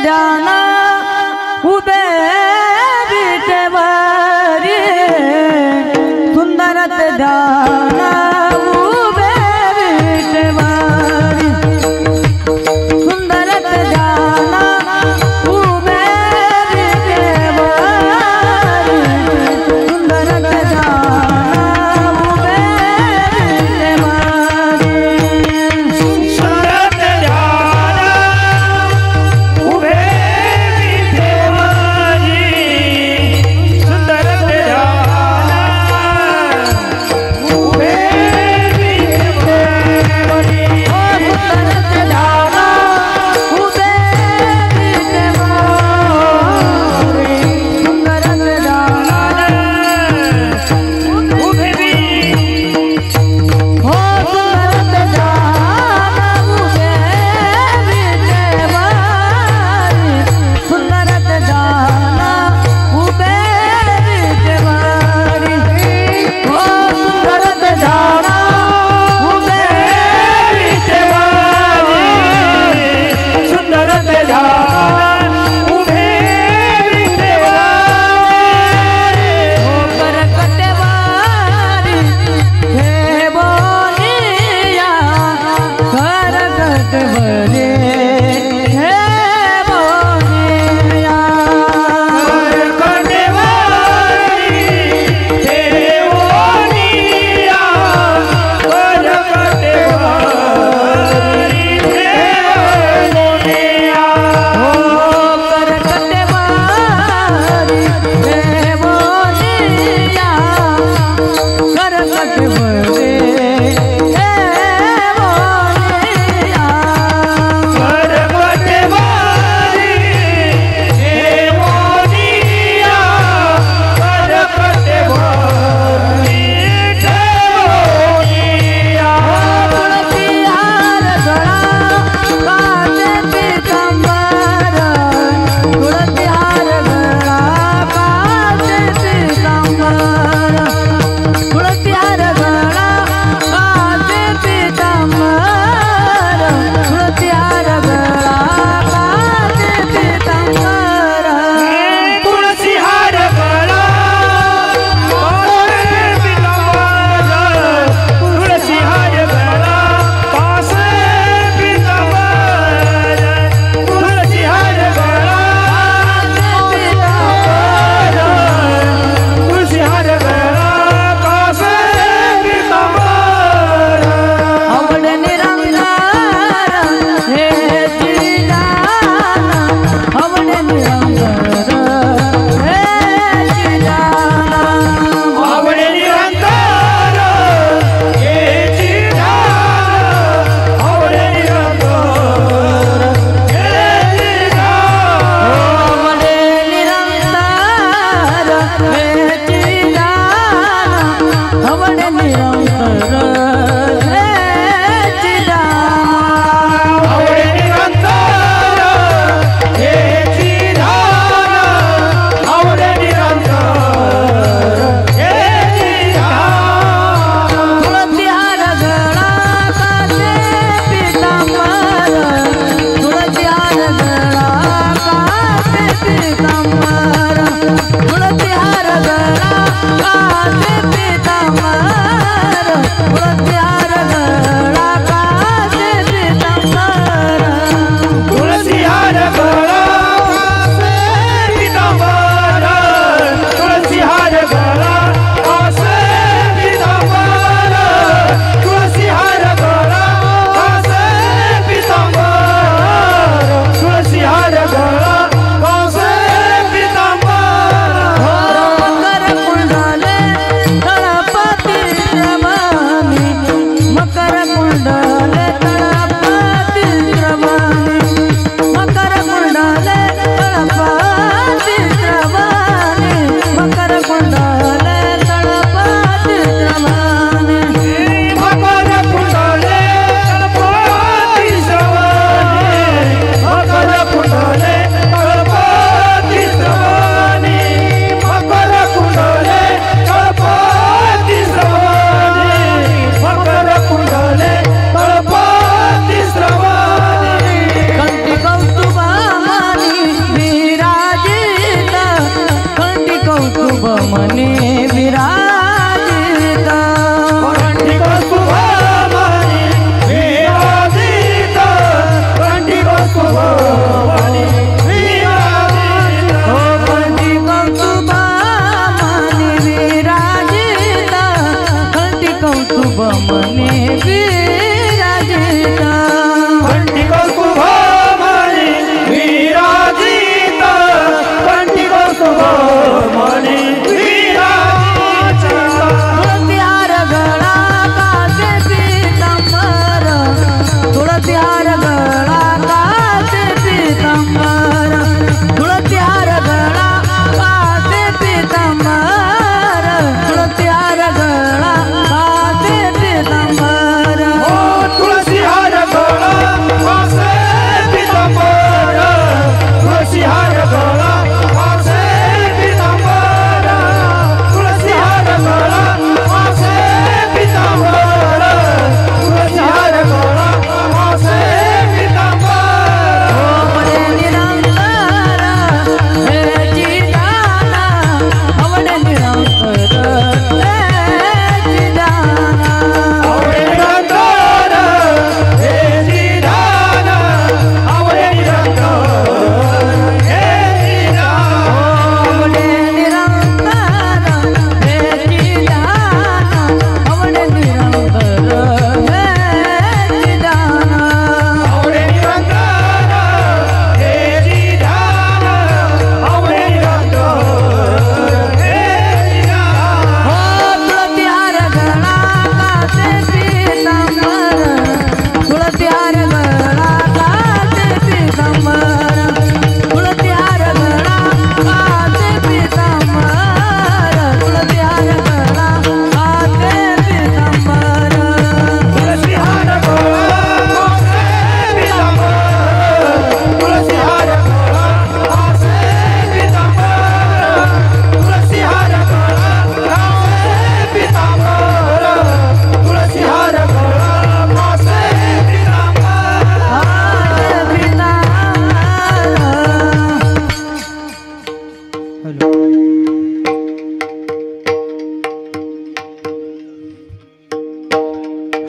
ध्यान उभे विटेवरी सुंदरत ध्यान उभे विटेवरी सुंदरत ध्यान उभे विटेवरी सुंदरत ध्यान उभे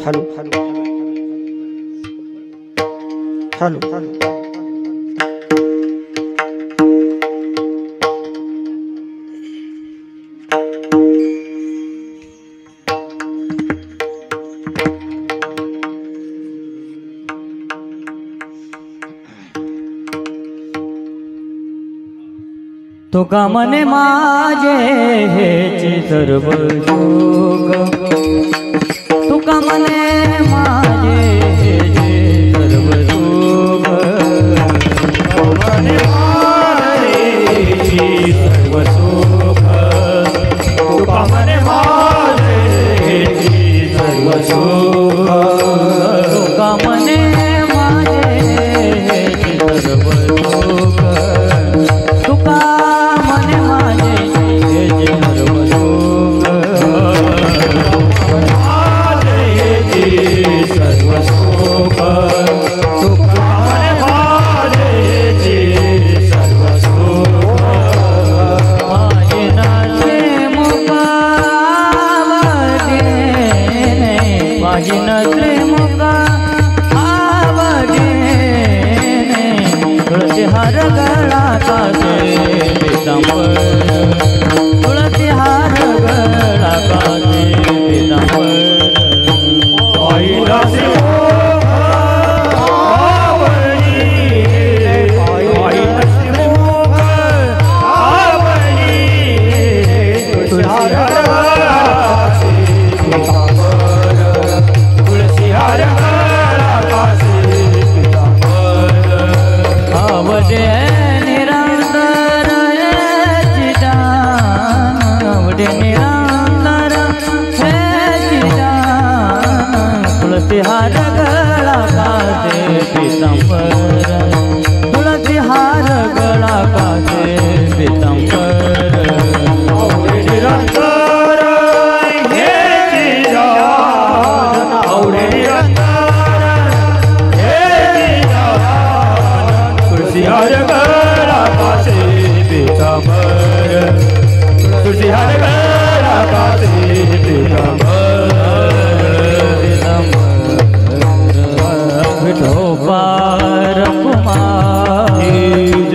हॅलो हॅलो हॅलो तुका मने माझे हेचे सर्व सुख तुका मने माझे हेचे सर्व सुख मने माझे हेचे सर्व सुख तुका मने माझे हेचे सर्व सुख तुका मने माझे हेचे सर्व सुख तुका मने माझे हेचे सर्व सुख माझे हेचे सर्व सुख तुका मने माझे हेचे सर्व सुख माझे नाचे मुख आवडे माझे नाचे मुख आवडे तुळसी हार गळा कासे पीतांबर तुळसी हार गळा कासे पीतांबर आईला से आवडी आईला से आवडी तुळसी हार गळा कासे पीतांबर तुळसी हार गळा कासे पीतांबर आवडे निरंतर चिदान आवडे निरंतर चिदान तुळसी हार गळा कासे पीतांबर तुळसी हार गळा कासे पीतांबर आवडे निरंतर हे चिदान आवडे निरंतर हे चिदान तुळसी हार गळा कासे पीतांबर तुळसी हार गळा कासे पीतांबर विठोबार कुमारी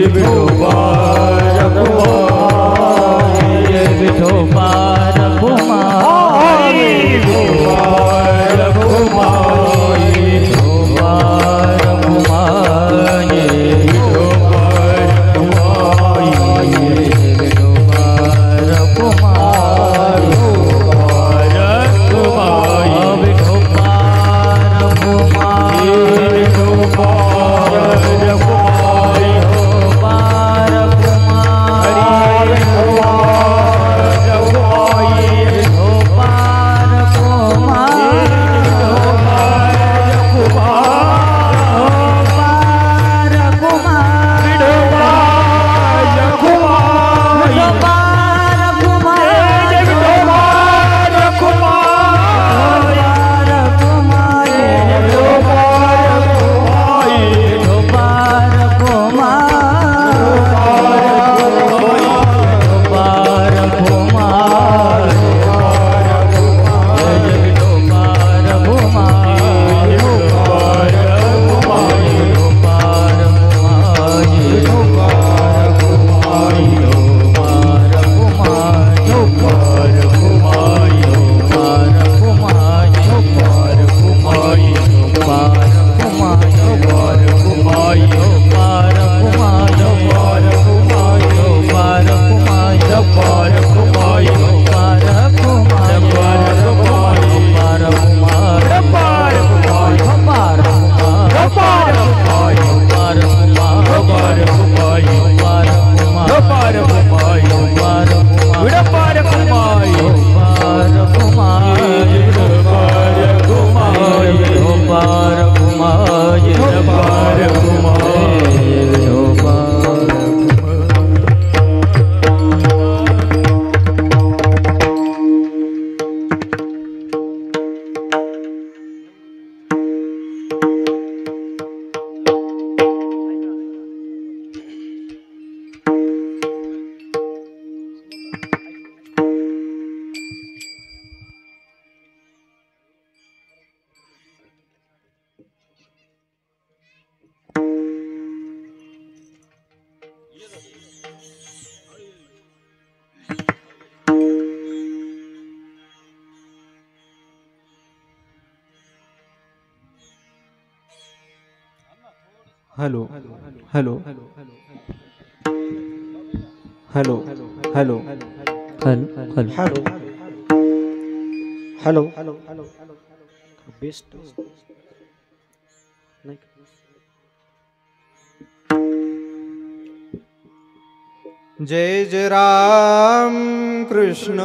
विठोबार कुमारी विठोबार कुमारी विठोबार कुमारी विठोबार कुमारी विठोबार कुमारी विठोबार कुमारी विठोबार कुमारी hello hello hello hello hello hello hello best जय जय राम कृष्ण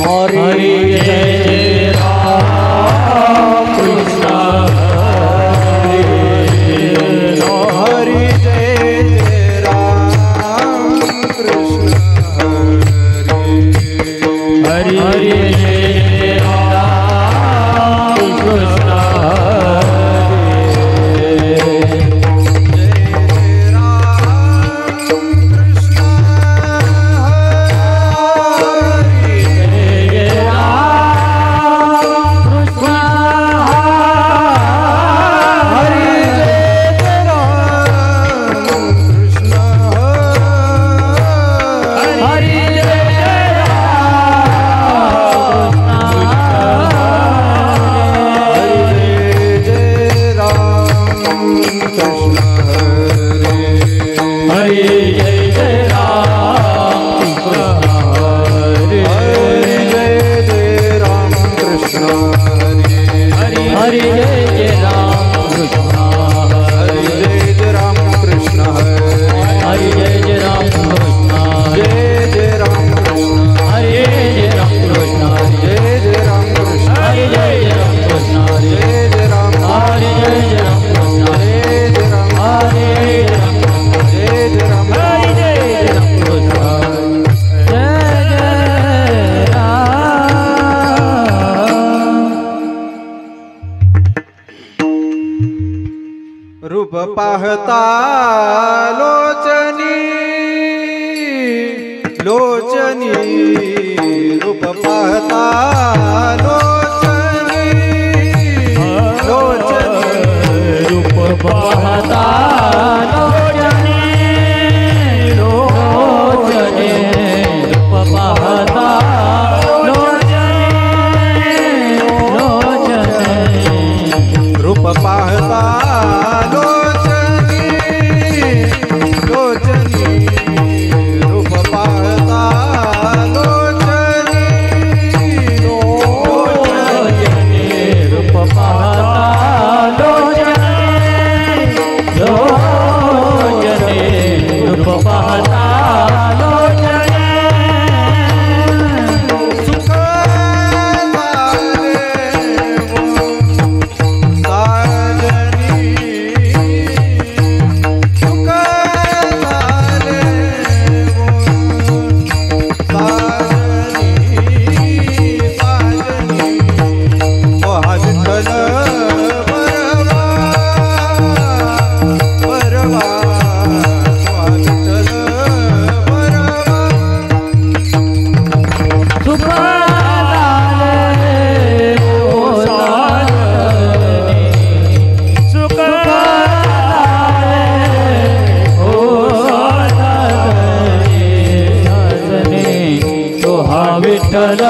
हरे हरे जय राम कृष्ण हरे हरे जय जय राम कृष्ण हरे हरे जय राम कृष्ण रूप पाहता लोचनी लोचनी रूप पाहता लोचनी लोचनी रूप पाहता लोचनी लोचनी रूप पाहता लोचनी लोचनी रूप पाहता विठ्ठल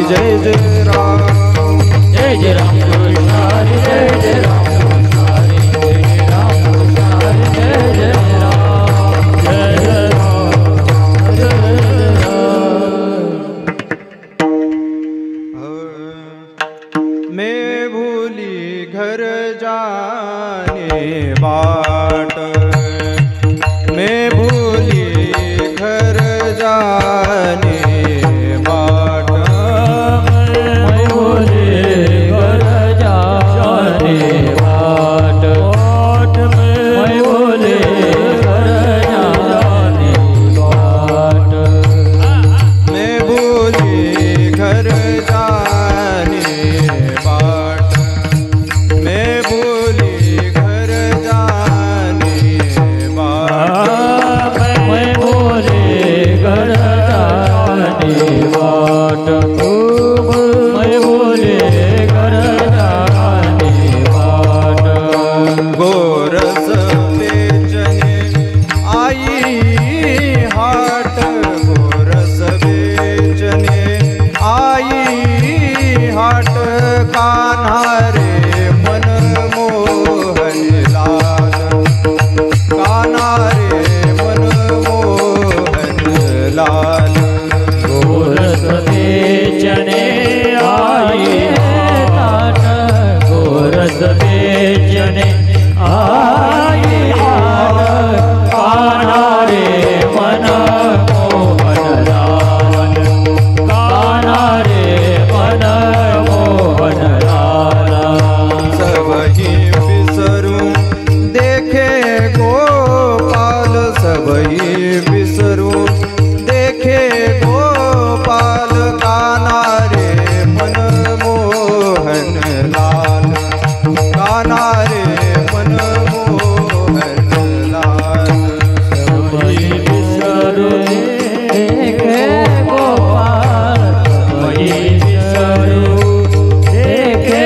जय जय राम जय जय राम कृष्ण हरि जय जय राम कृष्ण हरि जय जय राम कृष्ण हरि जय जय राम जय जय राम जय राम। मैं भूली घर जाने बाट मैं भूली घर जाने बाट मैं भूली घर जाने बाट मैं भूली घर जाने बाट मैं भूली घर जाने बाट मैं भूली घर जाने बाट मैं भूली घर जाने बाट मैं भूली घर जाने बाट गोरस बेचने आई हाट गोरस बेचने आई हाट कान्हा रे मन मोहन लाल कान्हा रे मन मोहन लाल गोरस बेचने आई हाट गोरस बेचने आई हाट कान्हा रे मन मोहन लाल कान्हा रे मन मोहन लाल सबही बिसरूं देखे गोपाल सबही बिसरूं देखे गोपाल कान्हा रे मन मोहन लाल कान्हा रे मन मोहन लाल सबई बिसरू देखे गोपाल सबई बिसरू देखे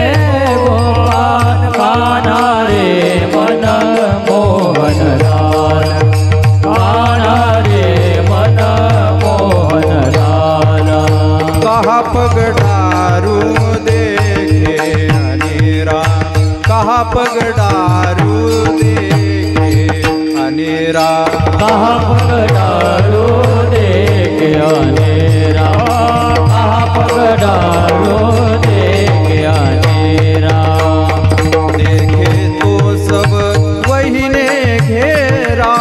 गोपाल कान्हा रे मन मोहन लाल कान्हा रे मन मोहन लाल कहा पगडारू देखे अनेरा कहा पगडारू देखे अनेरा कहाँ पगडालो देखे अनेरा कहाँ पगडालो देखे अनेरा देखे तो सब वही ने घेरा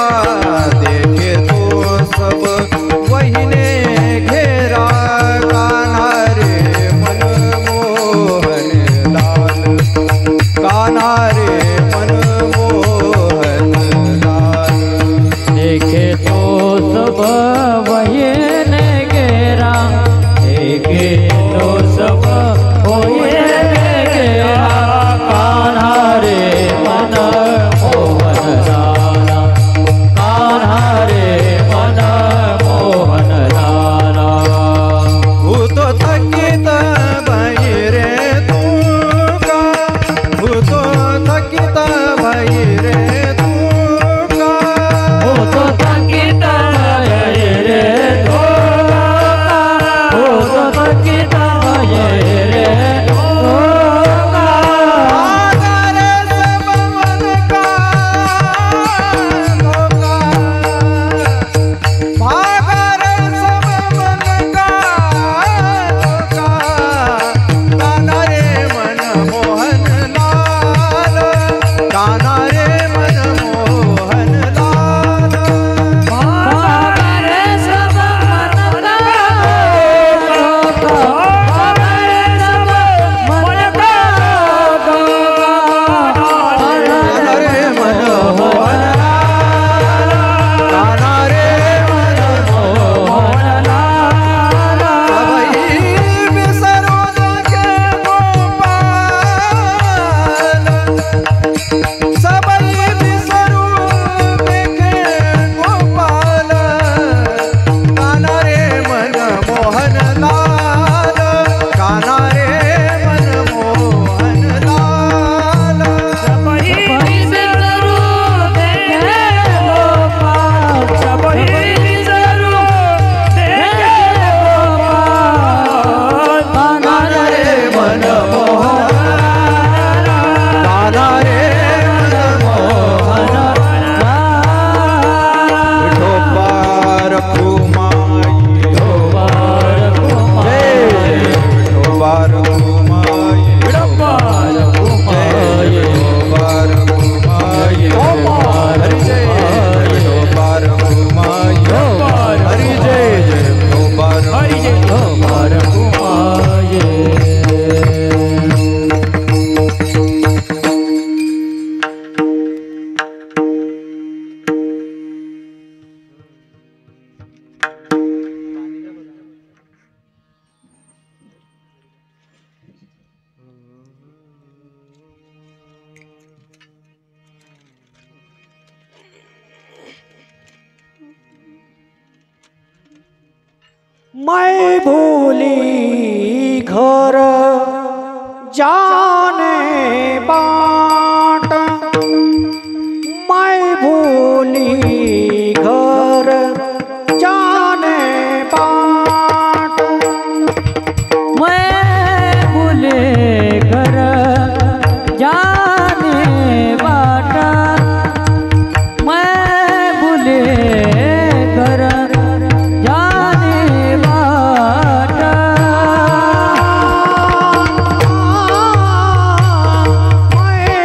देखे तो सब वही ने घेरा कान्हा रे मन मोहन लाल कान्हा रे मन मोहन लाल देखे तो सब वही ने बार घुमाए। मैं भूली घर जाने बाट, मैं भूली घर जाने बाट, मैं भूले घर जाने बाटा, मैं भूले घर जाने बाटा। मैं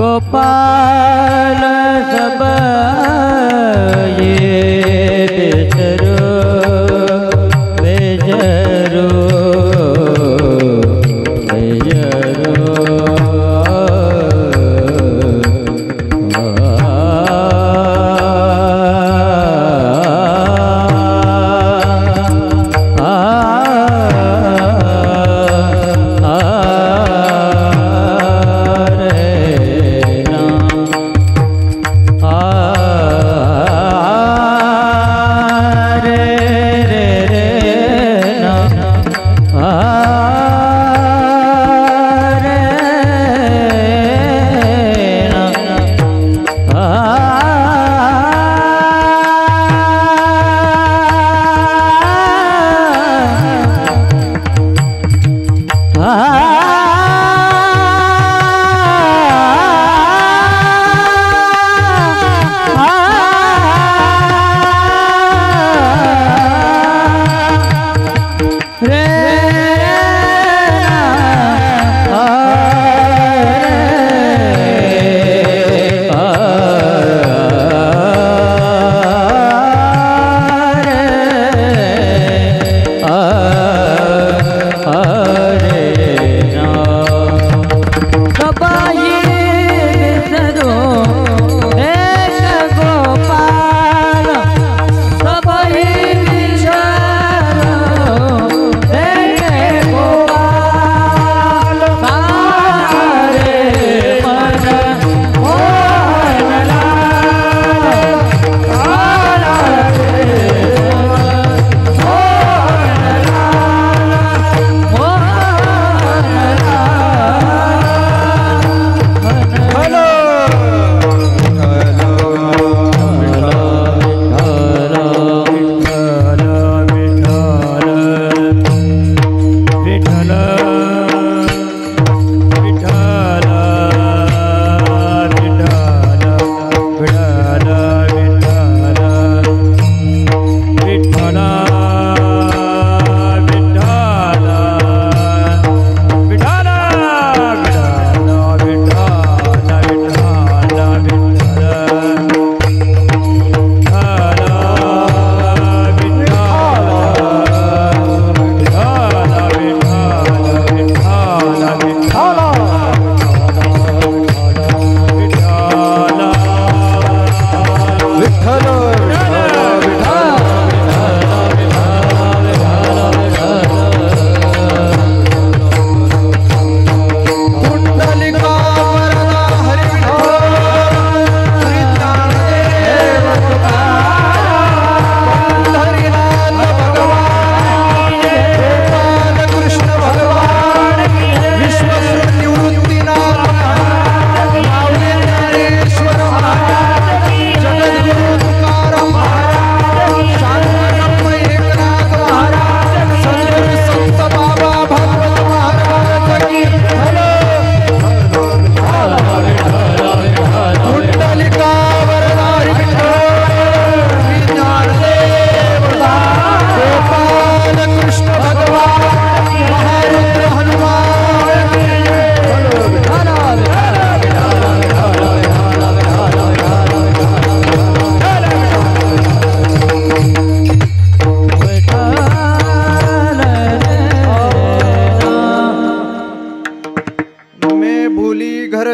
गोपाल सब ये बेसरो बेजरो बेजरो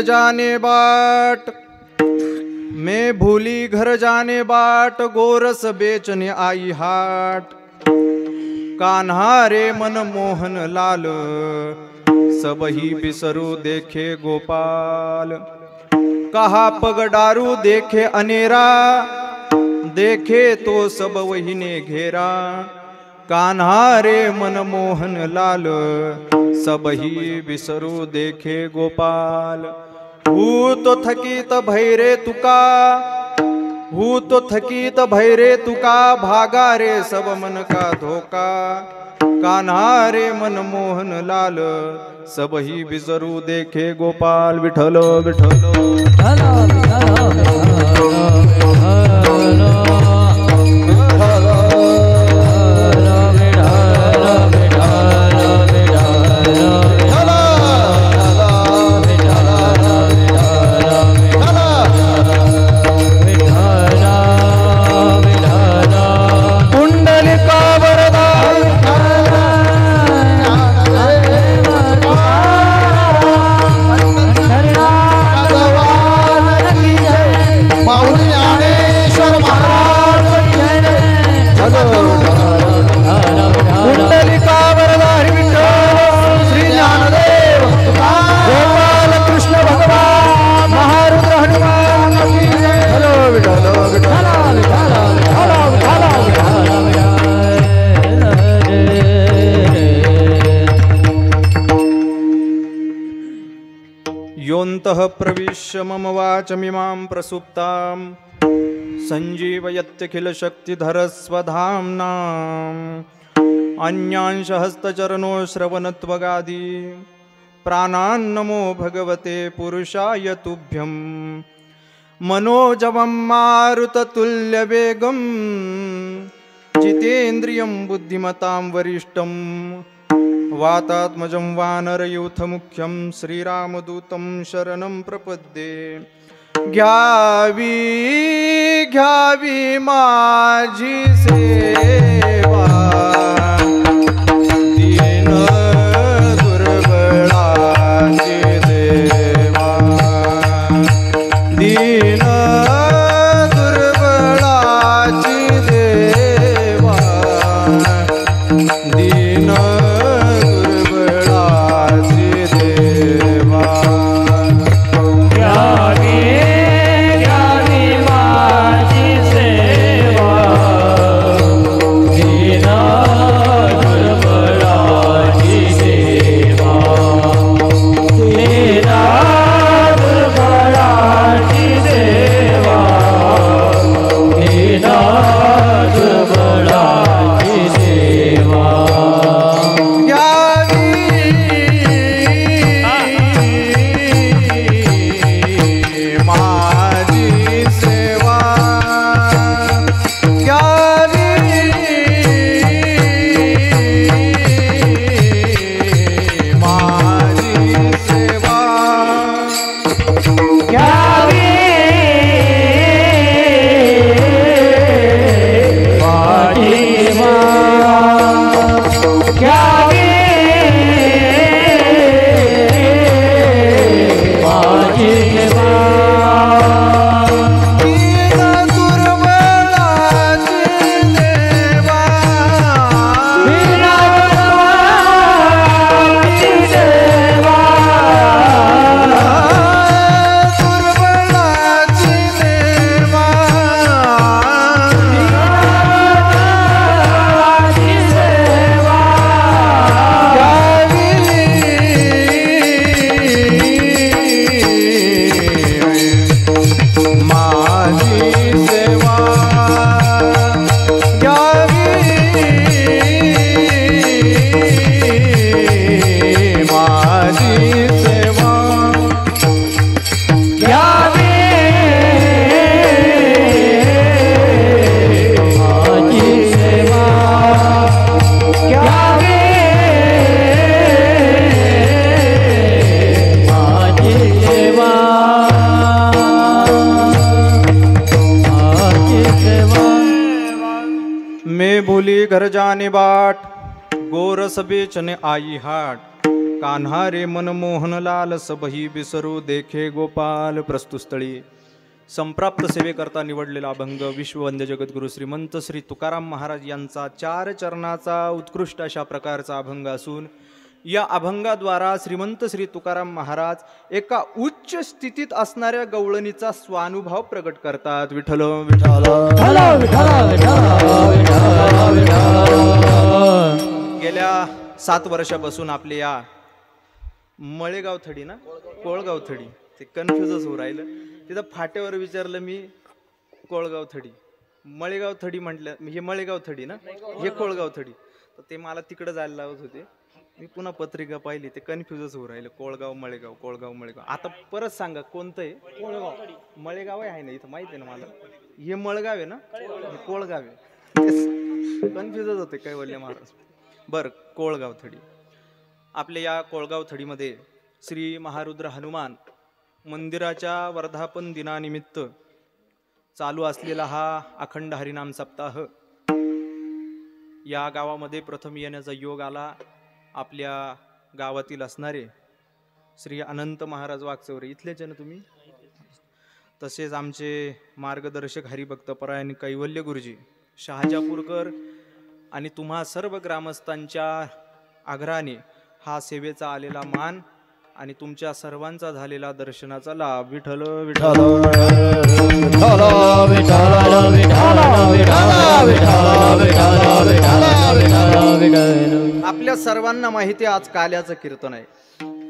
जाने बाट, मैं भूली घर जाने बाट, गोरस बेचने आई हाट। कान्हा रे मन मोहन लाल, सबही बिसरू देखे गोपाल। कहा पगडारू देखे अनेरा, देखे तो सब वही ने घेरा। कान्हा रे मन मोहन लाल, सबही बिसरू देखे गोपाल। हूँ तो थकीत भैरे तुका, हूँ तो थकीत भैरे तुका, भागा रे सब मन का धोखा। कान्हा रे मन मोहन लाल, सबही बिसरू देखे गोपाल। विठ्ठल विठ्ठल उपदिश्य मम वाचमिमां प्रसुप्तां सञ्जीवयत्यखिलशक्तिधरस्वधाम्नाम् अन्यांश हस्तचरणो श्रवणत्वगादि प्राणान्नमो भगवते पुरुषाय तुभ्यं मनोजवं मारुततुल्यवेगं जितेन्द्रियं बुद्धिमतां वरिष्ठं वातात्मजं वानरयूथमुख्यं श्रीरामदूतं शरणं प्रपद्ये घ्यावी घ्यावी माझी सेवा दीन दुर्बळाची देवा दीन दुर्बळाची देवा दीन दुर्बळाची देवा घर जाने बाट गोरस बेचने आई हाट कान्हा रे मन मोहन लाल सबही बिसरू देखे गोपाल प्रस्तुस्थळी संप्राप्त सेवेकरता निवडलेला अभंग विश्ववंद्य जगद्गुरु श्रीमंत श्री तुकाराम महाराज यांचा 4 चरणाचा उत्कृष्ट अशा प्रकारचा अभंग असून या अभंगाद्वारा श्रीमंत श्री तुकाराम महाराज एका उच्च स्थितीत असणाऱ्या गवळणीचा स्वानुभव प्रकट करतात. विठ्ठल विठ्ठल गेल्या 7 वर्षापासून आपल्या या मळेगाव थडी ना कोळगाव थडी ते कन्फ्युजच होऊ राहिलं. तिथं फाट्यावर विचारलं मी कोळगाव थडी मळेगाव थडी म्हटलं हे मळेगाव थडी ना हे कोळगाव थडी तर ते मला तिकडे जायला लावत होते. मी पुन्हा पत्रिका पाहिली ते कन्फ्युजच होऊ राहिलं कोळगाव मळेगाव कोळगाव मळेगाव. आता परत सांगा कोणतं आहे? कोळगाव मळेगाव आहे ना इथं माहिती आहे ना मला. हे मळगाव आहे ना हे कोळगाव आहे कन्फ्युजच होते कैवल्य महाराज. बरं कोळगाव थडी आपल्या या कोळगाव थडीमध्ये श्री महारुद्र हनुमान मंदिराच्या वर्धापन दिनानिमित्त चालू असलेला हा अखंड हरिनाम सप्ताह या गावामध्ये प्रथम येण्याचा योग आला. आपल्या गावातील असणारे श्री अनंत महाराज वागचौरे इथलेच ना तुम्ही. तसेच आमचे मार्गदर्शक हरिभक्त परायण कैवल्य गुरुजी शहाजापूरकर आणि तुम्हा सर्व ग्रामस्थांच्या आग्रहाने हा सेवेचा आलेला मान आणि तुमच्या सर्वांचा झालेला दर्शनाचा लाभ. विठ्ठल विठ्ठल आपल्या सर्वांना माहिती आज काल्याचं कीर्तन आहे.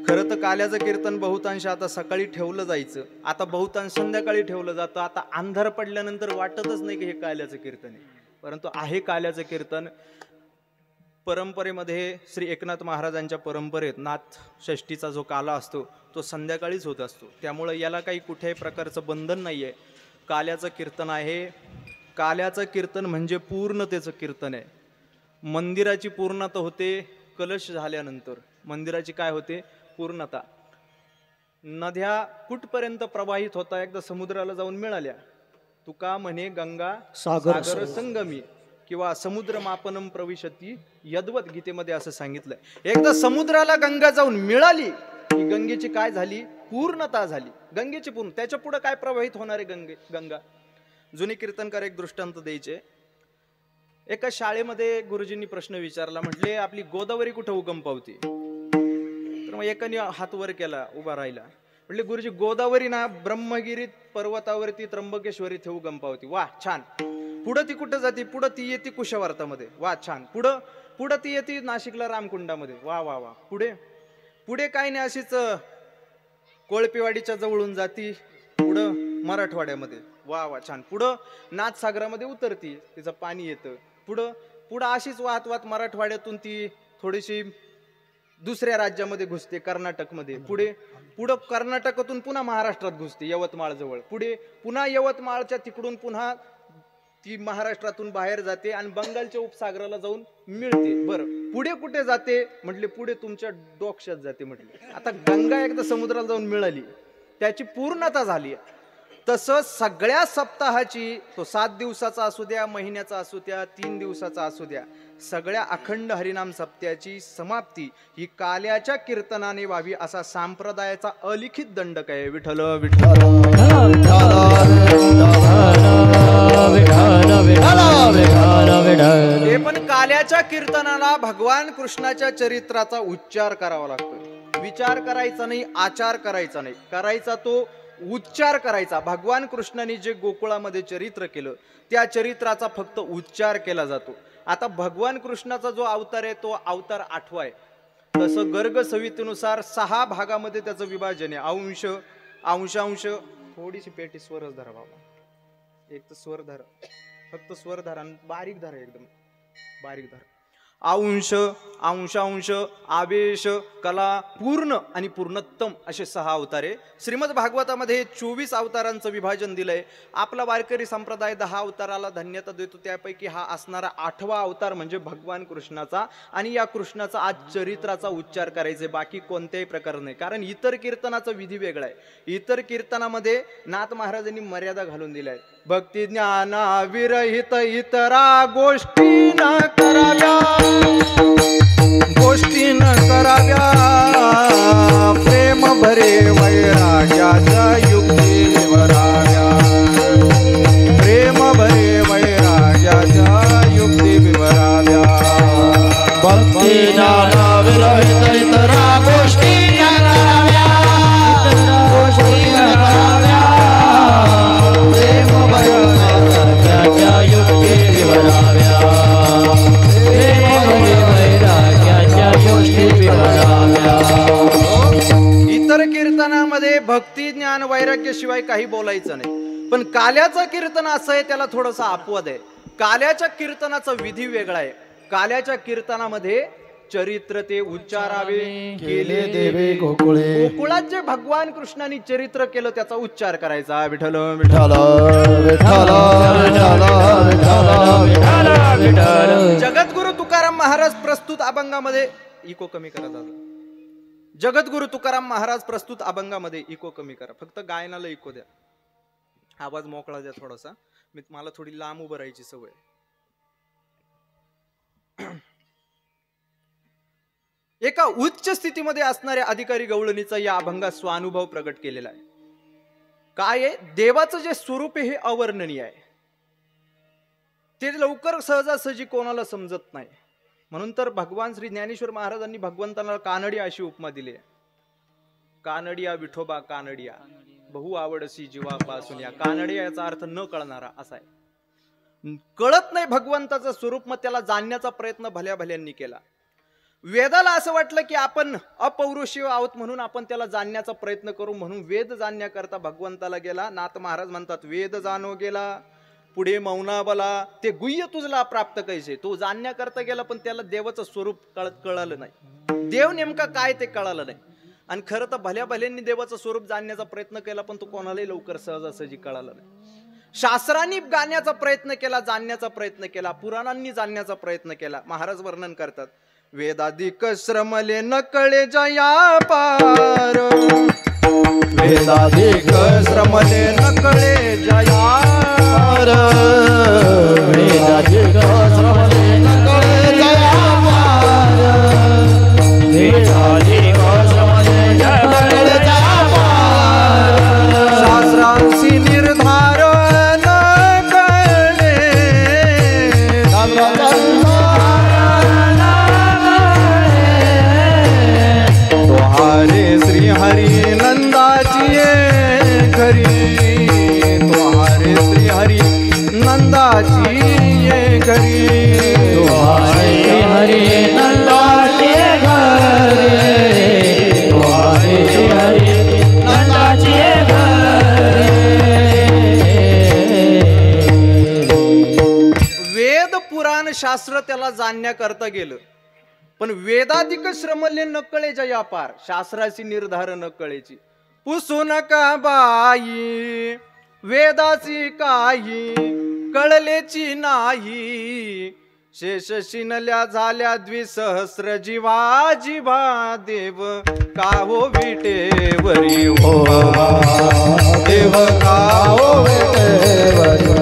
खरं तर काल्याचं कीर्तन बहुतांश आता सकाळी ठेवलं जायचं, आता बहुतांश संध्याकाळी ठेवलं जातं. आता अंधार पडल्यानंतर वाटतच नाही की हे काल्याचं कीर्तन आहे, परंतु आहे काल्याचं कीर्तन. परंपरेमध्ये श्री एकनाथ महाराजांच्या परंपरेत नाथ षष्टीचा जो काला असतो तो संध्याकाळीच होत असतो, त्यामुळे याला काही कुठल्याही प्रकारचं बंधन नाही आहे. काल्याचं कीर्तन आहे. काल्याचं कीर्तन म्हणजे पूर्णतेचं कीर्तन आहे. मंदिराची पूर्णता होते कलश झाल्यानंतर, मंदिराची काय होते? पूर्णता. नद्या कुठपर्यंत प्रवाहित होता? एकदा समुद्राला जाऊन मिळाल्या. तुका म्हणे गंगा सागर संगमी किंवा समुद्र मापनम प्रविशती यद्वत, गीतेमध्ये असं सांगितलंय. एकदा समुद्राला गंगा जाऊन मिळाली की गंगेची काय झाली? पूर्णता झाली. गंगेची पूर्ण, त्याच्या पुढे काय प्रवाहित होणार आहे? गंगा. जुने कीर्तनकार एक दृष्टांत द्यायचे. एका शाळेमध्ये गुरुजींनी प्रश्न विचारला, म्हटले आपली गोदावरी कुठं उगम पावते? तर मग एकाने हात वर केला, उभा राहिला. म्हटले गुरुजी गोदावरी ना ब्रह्मगिरीत पर्वतावरती त्र्यंबकेश्वरी इथे उगम पावती. वा छान. पुढं ती कुठं जाते? पुढं ती येते कुशवार्तामध्ये. वा छान. पुढं ती येते नाशिकला रामकुंडामध्ये. वा वा वा. पुढे काय नाही, अशीच कोळपेवाडीच्या जवळून जाती पुढं मराठवाड्यामध्ये. वा वा छान. पुढं नाथसागरामध्ये उतरती, तिचं पाणी येतं. पुढं अशीच वाहत मराठवाड्यातून ती थोडीशी दुसऱ्या राज्यामध्ये घुसते, कर्नाटकमध्ये. पुढं कर्नाटकातून पुन्हा महाराष्ट्रात घुसते, यवतमाळ जवळ. पुन्हा यवतमाळच्या तिकडून पुन्हा ती महाराष्ट्रातून बाहेर जाते आणि बंगालच्या उपसागराला जाऊन मिळते. बरं, पुढे कुठे जाते? म्हटले पुढे तुमच्या डोक्यात जाते. म्हटले आता गंगा एकदा समुद्राला जाऊन मिळाली, त्याची पूर्णता झाली. तसं सगळ्या सप्ताहाची, तो 7 दिवसाचा असू द्या, महिन्याचा असू द्या, 3 दिवसाचा असू द्या, सगळ्या अखंड हरिनाम सप्त्याची समाप्ती ही काल्याच्या कीर्तनाने व्हावी, असा संप्रदायाचा अलिखित दंडक आहे. विठ्ठल विठ्ठल ते पण काल्याच्या कीर्तनाला भगवान कृष्णाच्या चरित्राचा उच्चार करावा लागतो. विचार करायचा नाही, आचार करायचा नाही, करायचा तो उच्चार करायचा. भगवान कृष्णाने जे गोकुळामध्ये चरित्र केलं त्या चरित्राचा फक्त उच्चार केला जातो. आता भगवान कृष्णाचा जो अवतार आहे तो अवतार 8वा आहे. तसं गर्ग संहितेनुसार 6 भागामध्ये त्याचं विभाजन आहे. अंश, अंशांश, थोडीशी पेटी स्वरच धरा बाबा, एक तर स्वर धरा, फक्त स्वर धरा, बारीक धरा, एकदम बारीक धरा. अंश, अंशांश, आवेश, कला, पूर्ण आणि पूर्णोत्तम असे 6 अवतारे. श्रीमद भागवतामध्ये 24 अवतारांचं विभाजन दिलंय. आपला वारकरी संप्रदाय 10 अवताराला धन्यता देतो, त्यापैकी हा असणारा 8वा अवतार म्हणजे भगवान कृष्णाचा. आणि या कृष्णाचा आज चरित्राचा उच्चार करायचे, बाकी कोणत्याही प्रकार नाही. कारण इतर कीर्तनाचा विधी वेगळा आहे. इतर कीर्तनामध्ये नाथ महाराजांनी मर्यादा घालून दिल्या आहेत. भक्ती ज्ञाना विरहित इतरा गोष्टी न कराव्या, गोष्टी न कराव्या, प्रेम भरे वैराग्याच्या युक्ती विवराव्या, प्रेम भरे वैराग्याच्या युक्ती विवराव्या. भक्ती ज्ञाना विरहित इतरा गोष्टी न कराव्या, गोष्टी न कराव्या, प्रेम भरे वैराग्याच्या युक्ती विवराव्या, इतर कीर्तनामध्ये भक्ती ज्ञान वैराग्य शिवाय काही बोलायचं नाही. पण काल्याचं कीर्तन असं आहे, त्याला थोडंसं अपवाद आहे. काल्याच्या कीर्तनाचा विधी वेगळा आहे. काल्याच्या कीर्तनामध्ये चरित्र ते उच्चारावे केले देवे गोकुळे. गोकुळात जे भगवान कृष्णाने चरित्र केलं त्याचा उच्चार करायचा. विठ्ठल विठ्ठल विठ्ठल. जगद्गुरु तुकाराम महाराज प्रस्तुत अभंगामध्ये, इको कमी करा दादा, जगद्गुरु तुकाराम महाराज प्रस्तुत अभंगामध्ये, इको कमी करा, फक्त गायनाला इको द्या, आवाज मोकळा द्या थोडासा. मला थोडी लांब उभं राहायची सवय. एका उच्च स्थितीमध्ये असणाऱ्या अधिकारी गवळणीचा या अभंगात स्वानुभव प्रकट केलेला आहे. काय आहे? देवाचं जे स्वरूप आहे हे अवर्णनीय आहे. ते लवकर सहजासहजी कोणाला समजत नाही. म्हणून तर भगवान श्री ज्ञानेश्वर महाराजांनी भगवंताला कानडी अशी उपमा दिली आहे. कानडिया विठोबा कानडिया, बहु आवडसी जीवापासून. या कानडिया याचा अर्थ न कळणारा असा आहे. कळत नाही भगवंताचं स्वरूप, मग त्याला जाणण्याचा प्रयत्न भल्या भल्यांनी केला. वेदाला असं वाटलं की आपण अपौरुषीय आहोत म्हणून आपण त्याला जाणण्याचा प्रयत्न करू, म्हणून वेद जाणण्याकरता भगवंताला गेला. नाथ महाराज म्हणतात वेद जाणो गेला पुढे मौना बला, ते गुह्य तुझला प्राप्त कैसे. तो जाणण्याकरता गेला पण त्याला देवाचं स्वरूप कळालं नाही, देव नेमका काय ते कळालं नाही. आणि खरं तर भल्या भल्यांनी देवाचं स्वरूप जाणण्याचा प्रयत्न केला पण तो कोणालाही लवकर सहजासहजी कळालं नाही. शास्त्रांनी गाण्याचा प्रयत्न केला, जाणण्याचा प्रयत्न केला, पुराणांनी जाणण्याचा प्रयत्न केला. महाराज वर्णन करतात वेदाधिक श्रमले न कळे जया पार, वेदाधिक श्रमले न कळे जया पार, वेदाधिक श्रमले न कळे जया पार, वेदाधिक श्रमले न कळे जया पार, शास्त्रांशी निर्धार न कळे, तुहारे श्री हरी नंदाची ये घरी, तुहारे श्री हरी नंदाची ये घरी, तुहारे हरी नंदाची घरी, तुहारे हरी नंदाची घरी. वेद पुराण शास्त्र त्याला जाणण्याकरता गेलं पण वेदाधिक श्रमले न कळे जया पार, शास्त्राची निर्धार न कळेची. पुसू नका बाई वेदाची काही कळलेची नाही, शेष शिनल्या झाल्या द्विसहस्र जीवा जीवा देव का हो विटेवरी हो, देव का हो विटेवरी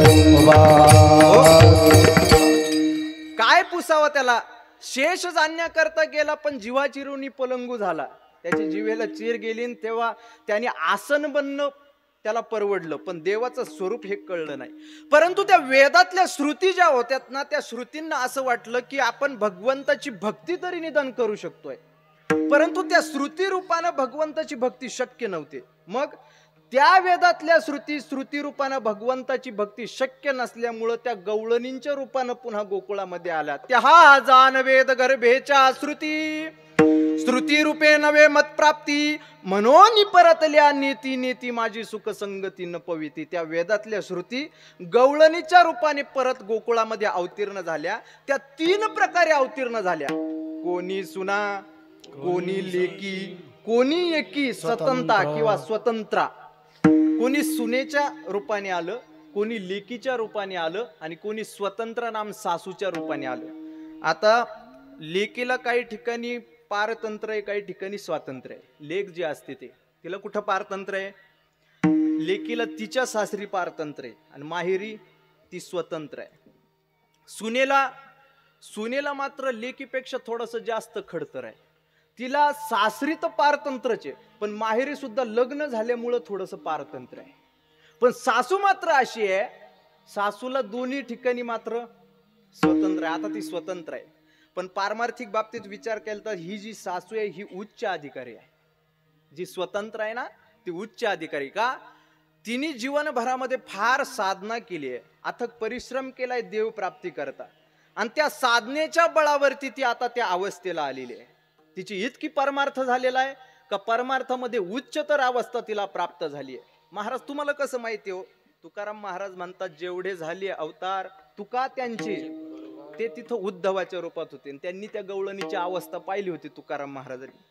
काय पुसावं त्याला. शेष जाणण्याकरता गेला पण जीवाची ऋणी पलंगू झाला, त्याची जीवेला चीर गेली तेव्हा त्याने आसन बनणं त्याला परवडलं पण देवाचं स्वरूप हे कळलं नाही. परंतु त्या वेदातल्या श्रुती ज्या होत्यात ना त्या श्रुतींना असं वाटलं की आपण भगवंताची भक्ती तरी निदान करू शकतोय, परंतु त्या श्रुती रूपानं भगवंताची भक्ती शक्य नव्हते. मग त्या वेदातल्या श्रुती रूपानं भगवंताची भक्ती शक्य नसल्यामुळं त्या गवळणींच्या रूपानं पुन्हा गोकुळामध्ये आल्या. त्या हा जान वेद गर्भेच्या श्रुती रूपे नवे मत प्राप्ती, म्हणून परतल्या नीती नीती माझी सुख संगती न पविती. त्या वेदातल्या श्रुती गवळणीच्या रूपाने परत गोकुळामध्ये अवतीर्ण झाल्या. त्या 3 प्रकारे अवतीर्ण झाल्या, कोणी सुना, कोणी लेकी, कोणी एकी स्वतंत्रा किंवा स्वतंत्रा. कोणी सुनेच्या रूपाने आलं, कोणी लेकीच्या रूपाने आलं आणि कोणी स्वतंत्र नाम सासूच्या रूपाने आलं. आता लेकीला काही ठिकाणी पारतंत्र आहे, काही ठिकाणी स्वातंत्र्य आहे. लेक जी असते तिला कुठं पारतंत्र आहे, लेकीला तिच्या सासरी पारतंत्र आहे आणि माहेरी ती स्वतंत्र आहे. सुनेला मात्र लेकीपेक्षा थोडस जास्त खडतर आहे. तिला सासरी तर पारतंत्रच आहे पण माहेरी सुद्धा लग्न झाल्यामुळं थोडस पारतंत्र आहे. पण सासू मात्र अशी आहे, सासूला दोन्ही ठिकाणी मात्र स्वतंत्र आहे. आता ती स्वतंत्र आहे पण पारमार्थिक बाबतीत विचार केला तर ही जी सासू आहे ही उच्च अधिकारी आहे. जी स्वतंत्र आहे ना ती उच्च अधिकारी. का? तिने जीवनभरामध्ये फार साधना केली आहे, अथक परिश्रम केलाय देव प्राप्ती करता आणि त्या साधनेच्या बळावरती ती आता त्या अवस्थेला आलेली आहे. तिची इतकी परमार्थ झालेला आहे का परमार्थामध्ये उच्चतर अवस्था तिला प्राप्त झाली आहे. महाराज तुम्हाला कसं माहिती हो, तुकाराम महाराज म्हणतात जेवढे झाले अवतार तुका त्यांचे, ते तिथं उद्धवाच्या रूपात होते त्यांनी त्या गवळणीची अवस्था पाहिली होती तुकाराम महाराजांनी.